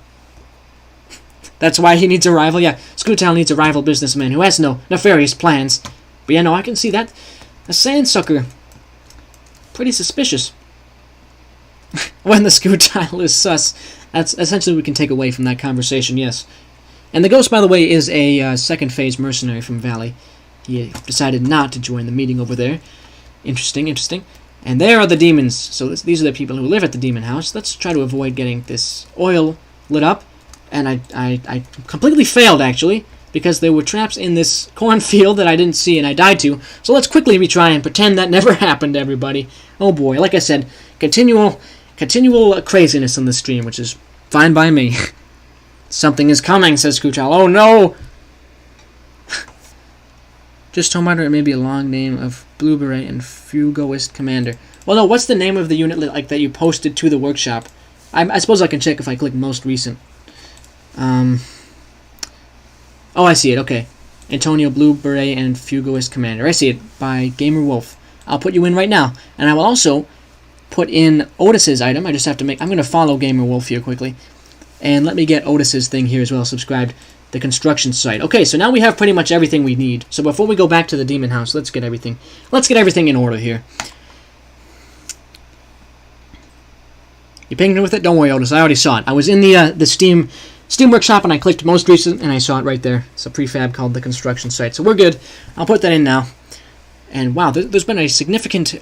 That's why he needs a rival? Yeah, Screwtown needs a rival businessman who has no nefarious plans. But yeah, no, I can see that. A sandsucker. Pretty suspicious. When the Screwtile is sus. That's essentially what we can take away from that conversation, yes. And the ghost, by the way, is a second phase mercenary from Valley. He decided not to join the meeting over there. Interesting, interesting. And there are the demons. So these are the people who live at the demon house. Let's try to avoid getting this oil lit up. And I completely failed, actually, because there were traps in this cornfield that I didn't see and I died to. So let's quickly retry and pretend that never happened, everybody. Oh boy, like I said, continual craziness on the stream, which is fine by me. Something is coming, says Scoochal. Oh no! Just Tomebinder, it may be a long name of Blue Beret and Fugoist Commander. Well, no, what's the name of the unit like that you posted to the workshop? I suppose I can check if I click most recent. Oh, I see it, okay. Antonio Blue Beret and Fugoist Commander. I see it, by Gamer Wolf. I'll put you in right now. And I will also put in Otis's item. I just have to make... I'm going to follow Gamer Wolf here quickly. And let me get Otis's thing here as well, subscribed. The construction site. Okay, so now we have pretty much everything we need. So before we go back to the Demon House, let's get everything in order here. You pinged me with it? Don't worry, Otis. I already saw it. I was in the Steam Workshop, and I clicked most recent, and I saw it right there. It's a prefab called the construction site. So we're good. I'll put that in now. And wow, there's been a significant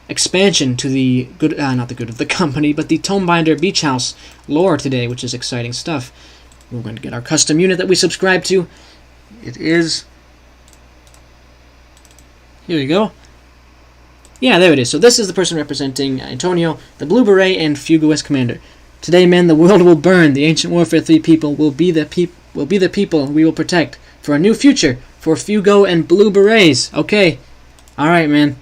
expansion to the good, not the good of the company, but the Tomebinder Beach House lore today, which is exciting stuff. We're going to get our custom unit that we subscribe to. It is... Here we go. Yeah, there it is. So this is the person representing Antonio, the Blue Beret, and Fugoist Commander. Today, men, the world will burn. The Ancient Warfare 3 people will be the people we will protect for a new future for Fugo and Blue Berets. Okay. All right, man.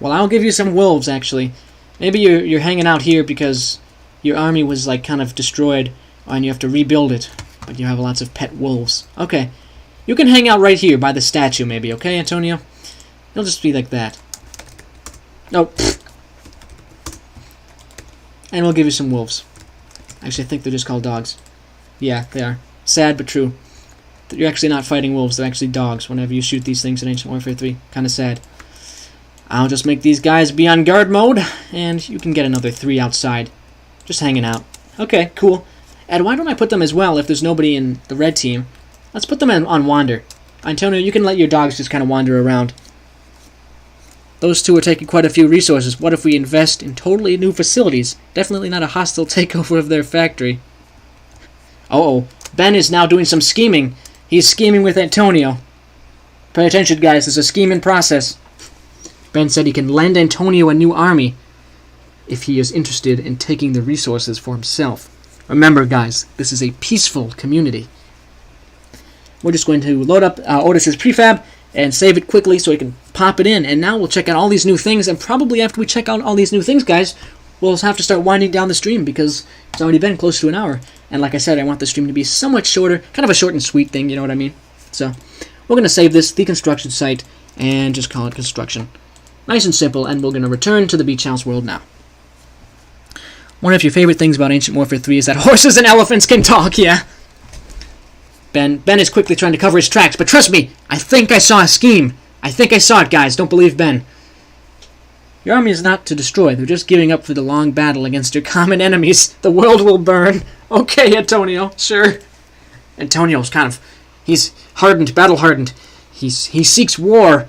Well, I'll give you some wolves, actually. Maybe you're hanging out here because your army was like kind of destroyed, and you have to rebuild it, but you have lots of pet wolves. Okay. You can hang out right here by the statue, maybe, okay, Antonio? It'll just be like that. Oh. And we'll give you some wolves. Actually, I think they're just called dogs. Yeah, they are. Sad, but true. You're actually not fighting wolves, they're actually dogs whenever you shoot these things in Ancient Warfare 3. Kind of sad. I'll just make these guys be on guard mode, and you can get another 3 outside. Just hanging out. Okay, cool. And why don't I put them as well if there's nobody in the red team? Let's put them on wander. Antonio, you can let your dogs just kind of wander around. Those two are taking quite a few resources. What if we invest in totally new facilities? Definitely not a hostile takeover of their factory. Uh-oh. Ben is now doing some scheming. He's scheming with Antonio. Pay attention, guys. There's a scheme in process. Ben said he can lend Antonio a new army if he is interested in taking the resources for himself. Remember, guys, this is a peaceful community. We're just going to load up Otis's prefab and save it quickly so we can pop it in. And now we'll check out all these new things. And probably after we check out all these new things, guys, we'll have to start winding down the stream because it's already been close to an hour. And like I said, I want the stream to be somewhat shorter. Kind of a short and sweet thing, you know what I mean? So we're going to save this, the construction site, and just call it construction. Nice and simple, and we're going to return to the Beach House world now. One of your favorite things about Ancient Warfare 3 is that horses and elephants can talk, yeah? Ben is quickly trying to cover his tracks, but trust me, I think I saw a scheme. I think I saw it, guys. Don't believe Ben. Your army is not to destroy. They're just giving up for the long battle against your common enemies. The world will burn. Okay, Antonio, sure. Antonio's kind of... He's hardened, battle-hardened. He seeks war.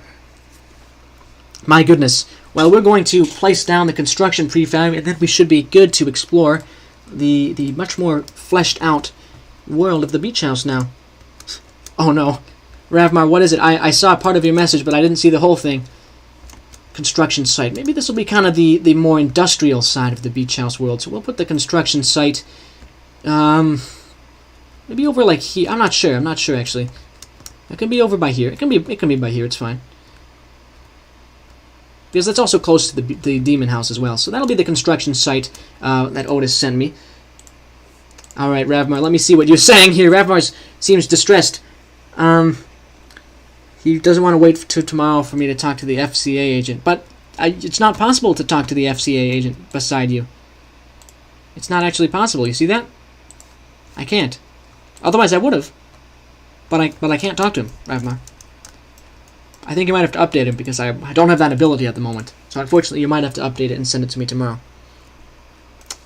My goodness. Well, we're going to place down the construction prefab, and then we should be good to explore the much more fleshed-out world of the beach house now. Oh, no. Ravmar, what is it? I saw part of your message, but I didn't see the whole thing. Construction site. Maybe this will be kind of the more industrial side of the beach house world, so we'll put the construction site... maybe over like here. I'm not sure, actually. It can be over by here. It can be by here, it's fine. Because that's also close to the demon house as well. So that'll be the construction site that Otis sent me. Alright, Ravmar, let me see what you're saying here. Ravmar seems distressed. He doesn't want to wait till tomorrow for me to talk to the FCA agent. But it's not possible to talk to the FCA agent beside you. It's not actually possible. You see that? I can't. Otherwise I would have. But I can't talk to him, Ravmar. I think you might have to update him because I don't have that ability at the moment. So unfortunately you might have to update it and send it to me tomorrow.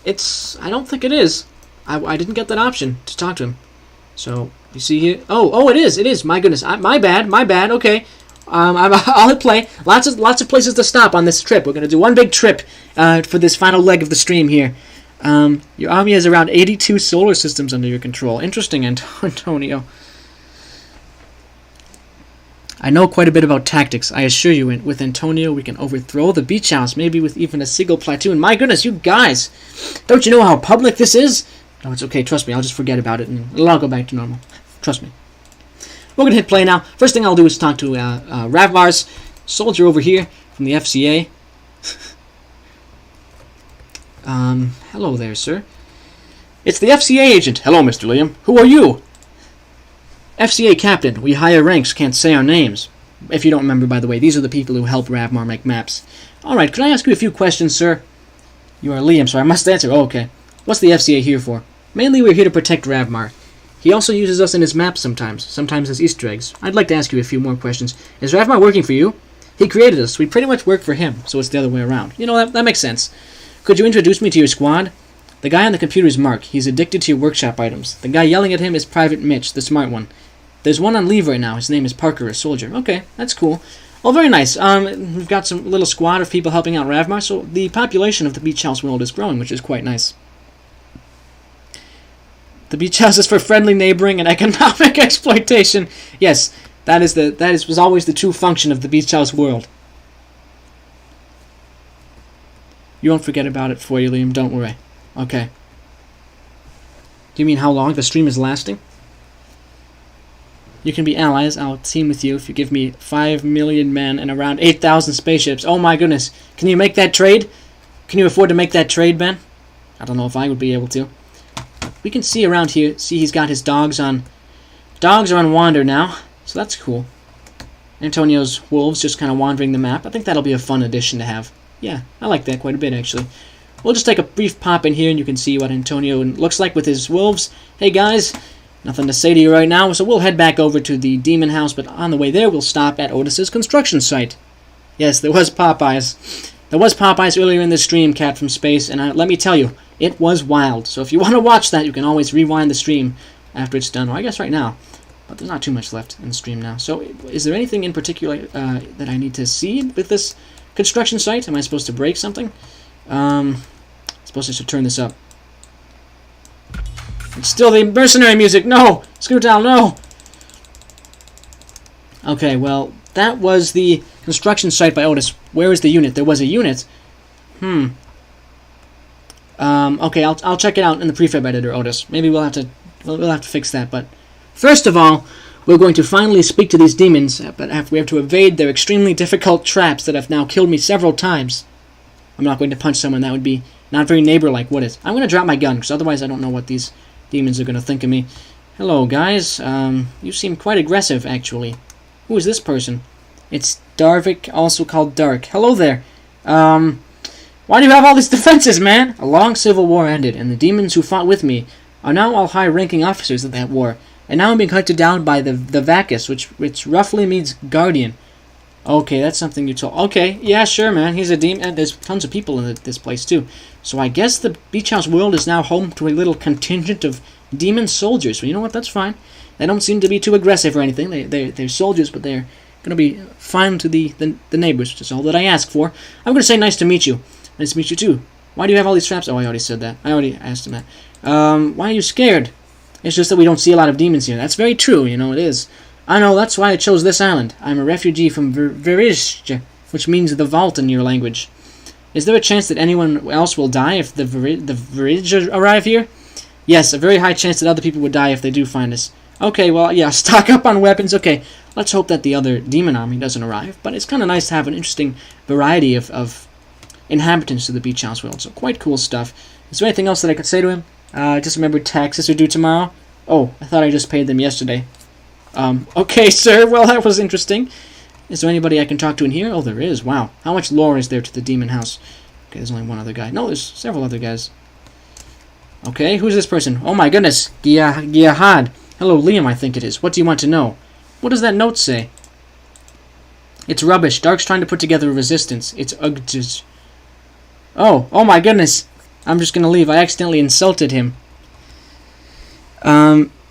I don't think it is. I didn't get that option to talk to him. So, you see here? Oh, it is. My goodness. My bad. Okay. I'll hit play. Lots of places to stop on this trip. We're going to do one big trip for this final leg of the stream here. Your army has around 82 solar systems under your control. Interesting, Antonio. I know quite a bit about tactics. I assure you, with Antonio, we can overthrow the beach house, maybe with even a single platoon. My goodness, you guys! Don't you know how public this is? No, it's okay. Trust me. I'll just forget about it and it'll all go back to normal. Trust me. We're going to hit play now. First thing I'll do is talk to Ravmar's soldier over here from the FCA. Hello there, sir. It's the FCA agent. Hello, Mr. Liam. Who are you? FCA captain. We higher ranks can't say our names. If you don't remember, by the way, these are the people who help Ravmar make maps. Alright, could I ask you a few questions, sir? You are Liam, so I must answer. Oh, okay. What's the FCA here for? Mainly we're here to protect Ravmar. He also uses us in his maps sometimes as Easter eggs. I'd like to ask you a few more questions. Is Ravmar working for you? He created us. We pretty much work for him, so it's the other way around. You know, that makes sense. Could you introduce me to your squad? The guy on the computer is Mark. He's addicted to your workshop items. The guy yelling at him is Private Mitch, the smart one. There's one on leave right now. His name is Parker, a soldier. Okay, that's cool. Well, very nice. We've got some little squad of people helping out Ravmar, so the population of the beach house world is growing, which is quite nice. The beach house is for friendly neighboring and economic exploitation. Yes, that was always the true function of the beach house world. You won't forget about it for you, Liam. Don't worry. Okay. Do you mean how long the stream is lasting? You can be allies. I'll team with you if you give me 5 million men and around 8,000 spaceships. Oh my goodness. Can you make that trade? Can you afford to make that trade, Ben? I don't know if I would be able to. We can see around here. See, he's got his dogs on. Dogs are on wander now, so that's cool. Antonio's wolves just kind of wandering the map. I think that'll be a fun addition to have. Yeah, I like that quite a bit, actually. We'll just take a brief pop in here, and you can see what Antonio looks like with his wolves. Hey, guys. Nothing to say to you right now, so we'll head back over to the demon house, but on the way there, we'll stop at Otis's construction site. Yes, there was Popeyes. There was Popeyes earlier in the stream, Cat from Space, and let me tell you, it was wild. So if you want to watch that, you can always rewind the stream after it's done, or I guess right now. But there's not too much left in the stream now. So is there anything in particular that I need to see with this construction site? Am I supposed to break something? I'm supposed to turn this up. It's still the mercenary music. No! Screwtail, no! Okay, well, that was the construction site by Otis. Where is the unit? There was a unit. Okay, I'll check it out in the prefab editor, Otis. Maybe we'll have to fix that. But first of all, we're going to finally speak to these demons. But we have to evade their extremely difficult traps that have now killed me several times. I'm not going to punch someone. That would be not very neighbor-like, would it? I'm going to drop my gun because otherwise I don't know what these demons are going to think of me. Hello, guys. You seem quite aggressive, actually. Who is this person? It's Darvik, also called Dark. Hello there. Why do you have all these defenses, man? A long civil war ended, and the demons who fought with me are now all high-ranking officers of that war. And now I'm being hunted down by the Vacus, which roughly means guardian. Okay, that's something you told. Okay, yeah, sure, man. He's a demon. And there's tons of people in this place, too. So I guess the beach house world is now home to a little contingent of demon soldiers. Well, you know what? That's fine. They don't seem to be too aggressive or anything. They're soldiers, but they're going to be fine to the neighbors, which is all that I ask for. I'm going to say nice to meet you. Nice to meet you, too. Why do you have all these traps? Oh, I already said that. I already asked him that. Why are you scared? It's just that we don't see a lot of demons here. That's very true, you know, it is. I know, that's why I chose this island. I'm a refugee from Virizj, which means the vault in your language. Is there a chance that anyone else will die if the Virizj arrive here? Yes, a very high chance that other people would die if they do find us. Okay, well, yeah, stock up on weapons. Okay, let's hope that the other demon army doesn't arrive. But it's kind of nice to have an interesting variety of inhabitants to the beach house world. So quite cool stuff. Is there anything else that I could say to him? Just remember taxes are due tomorrow. Oh, I thought I just paid them yesterday. Okay, sir. Well, that was interesting. Is there anybody I can talk to in here? Oh, there is. Wow. How much lore is there to the demon house? Okay, there's only one other guy. No, there's several other guys. Okay, who's this person? Oh my goodness. Giahad. Hello, Liam, I think it is. What do you want to know? What does that note say? It's rubbish. Dark's trying to put together a resistance. It's ugh. Oh my goodness. I'm just gonna leave. I accidentally insulted him.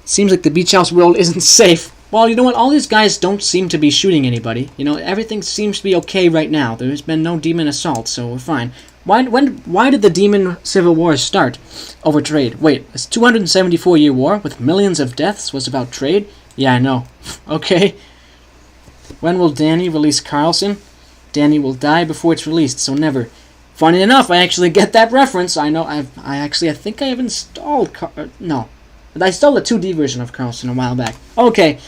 Seems like the beach house world isn't safe. Well, you know what? All these guys don't seem to be shooting anybody. You know, everything seems to be okay right now. There's been no demon assault, so we're fine. Why did the demon civil war start? Over trade. Wait, this 274-year war with millions of deaths was about trade? Yeah, I know. Okay. When will Danny release Carlson? Danny will die before it's released, so never. Funny enough, I actually get that reference. I know I think I have installed no. I installed a 2D version of Carlson a while back. Okay.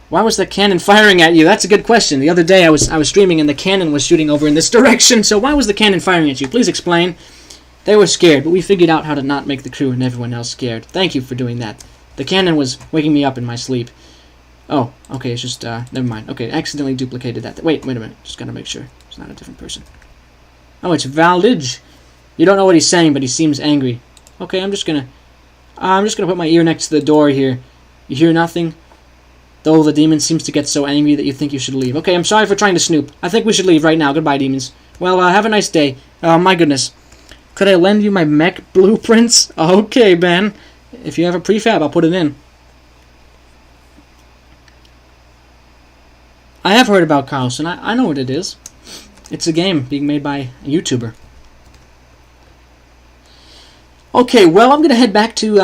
Why was the cannon firing at you? That's a good question. The other day I was streaming and the cannon was shooting over in this direction. So why was the cannon firing at you? Please explain. They were scared, but we figured out how to not make the crew and everyone else scared. Thank you for doing that. The cannon was waking me up in my sleep. Oh, okay, it's just, never mind. Okay, accidentally duplicated that. Wait a minute. Just gotta make sure it's not a different person. Oh, it's Valdage. You don't know what he's saying, but he seems angry. Okay, I'm just gonna put my ear next to the door here. You hear nothing? Though the demon seems to get so angry that you think you should leave. Okay, I'm sorry for trying to snoop. I think we should leave right now. Goodbye, demons. Well, have a nice day. Oh, my goodness. Could I lend you my mech blueprints? Okay, Ben. If you have a prefab, I'll put it in. I have heard about Carlson. I know what it is. It's a game being made by a YouTuber. Okay, well, I'm going to head back to...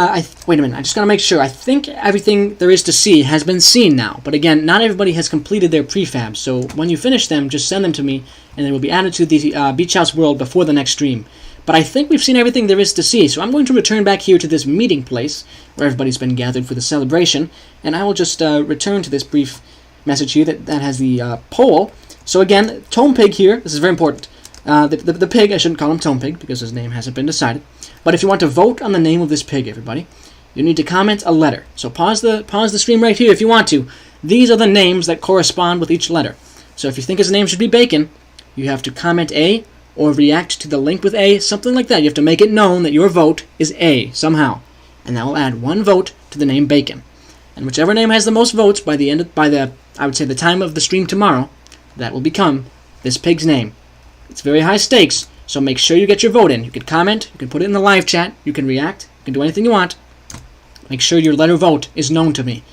wait a minute, I just got to make sure. I think everything there is to see has been seen now. But again, not everybody has completed their prefabs. So when you finish them, just send them to me, and they will be added to the Beach House world before the next stream. But I think we've seen everything there is to see. So I'm going to return back here to this meeting place, where everybody's been gathered for the celebration. And I will just return to this brief message here that has the poll. So again, Tome Pig here. This is very important. The pig, I shouldn't call him Tome Pig, because his name hasn't been decided. But if you want to vote on the name of this pig, everybody, you need to comment a letter. So pause the stream right here if you want to. These are the names that correspond with each letter. So if you think his name should be Bacon, you have to comment A or react to the link with A, something like that. You have to make it known that your vote is A somehow. And that will add one vote to the name Bacon. And whichever name has the most votes by I would say the time of the stream tomorrow, that will become this pig's name. It's very high stakes. So make sure you get your vote in. You can comment, you can put it in the live chat, you can react, you can do anything you want. Make sure your letter vote is known to me.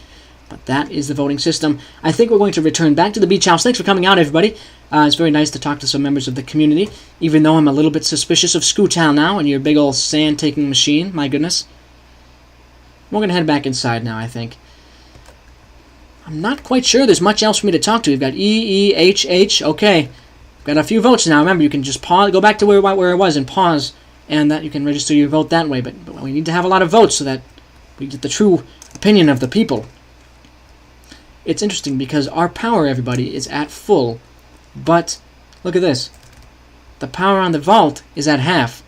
But that is the voting system. I think we're going to return back to the beach house. Thanks for coming out, everybody. It's very nice to talk to some members of the community, even though I'm a little bit suspicious of Scootown now and your big old sand-taking machine. My goodness. We're going to head back inside now, I think. I'm not quite sure there's much else for me to talk to. We've got E, E, H, H. Okay. Got a few votes now. Remember, you can just pause, go back to where I was and pause, and that you can register your vote that way. But we need to have a lot of votes so that we get the true opinion of the people. It's interesting because our power, everybody, is at full. But look at this. The power on the vault is at half.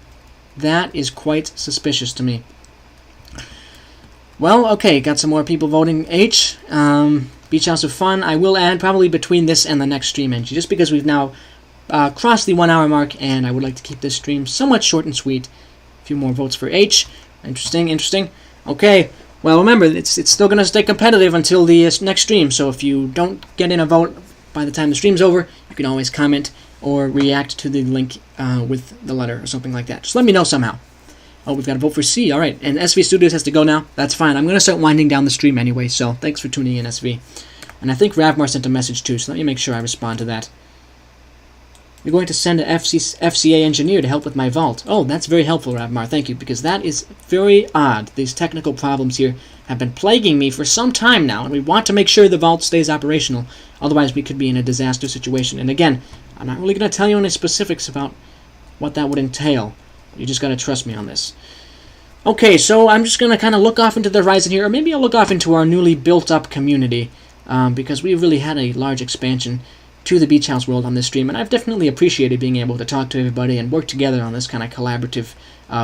That is quite suspicious to me. Well, okay, got some more people voting H. Beach House of Fun. I will add probably between this and the next stream entry, just because we've now crossed the 1 hour mark, and I would like to keep this stream somewhat short and sweet. A few more votes for H. Interesting. Okay, well, remember, it's still going to stay competitive until the next stream, so if you don't get in a vote by the time the stream's over, you can always comment or react to the link with the letter or something like that. Just let me know somehow. Oh, we've got to vote for C. All right, and SV Studios has to go now. That's fine. I'm going to start winding down the stream anyway, so thanks for tuning in, SV. And I think Ravmar sent a message too, so let me make sure I respond to that. You're going to send an FCA engineer to help with my vault. Oh, that's very helpful, Ravmar. Thank you, because that is very odd. These technical problems here have been plaguing me for some time now, and we want to make sure the vault stays operational. Otherwise, we could be in a disaster situation. And again, I'm not really going to tell you any specifics about what that would entail. You just got to trust me on this. Okay, so I'm just going to kind of look off into the horizon here, or maybe I'll look off into our newly built-up community, because we really had a large expansion to the Beach House world on this stream, and I've definitely appreciated being able to talk to everybody and work together on this kind of collaborative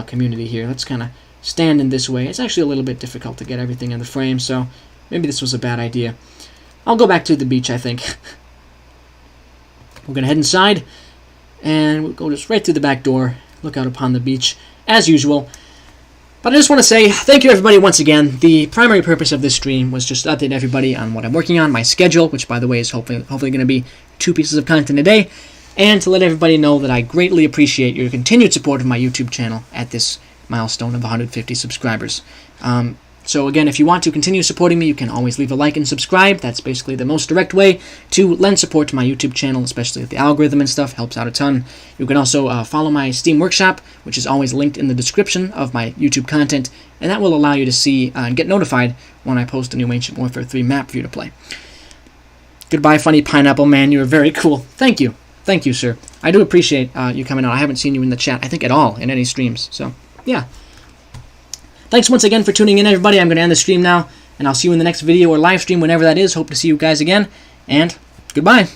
community here. Let's kind of stand in this way. It's actually a little bit difficult to get everything in the frame, so maybe this was a bad idea. I'll go back to the beach, I think. We're going to head inside, and we'll go just right through the back door, look out upon the beach, as usual. But I just want to say thank you, everybody, once again. The primary purpose of this stream was just to update everybody on what I'm working on, my schedule, which, by the way, is hopefully going to be 2 pieces of content a day, and to let everybody know that I greatly appreciate your continued support of my YouTube channel at this milestone of 150 subscribers. So again, if you want to continue supporting me, you can always leave a like and subscribe. That's basically the most direct way to lend support to my YouTube channel, especially with the algorithm and stuff. Helps out a ton. You can also follow my Steam Workshop, which is always linked in the description of my YouTube content, and that will allow you to see and get notified when I post a new Ancient Warfare 3 map for you to play. Goodbye, funny pineapple man. You are very cool. Thank you. Thank you, sir. I do appreciate you coming on. I haven't seen you in the chat, I think, at all in any streams. So, yeah. Thanks once again for tuning in, everybody. I'm going to end the stream now, and I'll see you in the next video or live stream, whenever that is. Hope to see you guys again, and goodbye.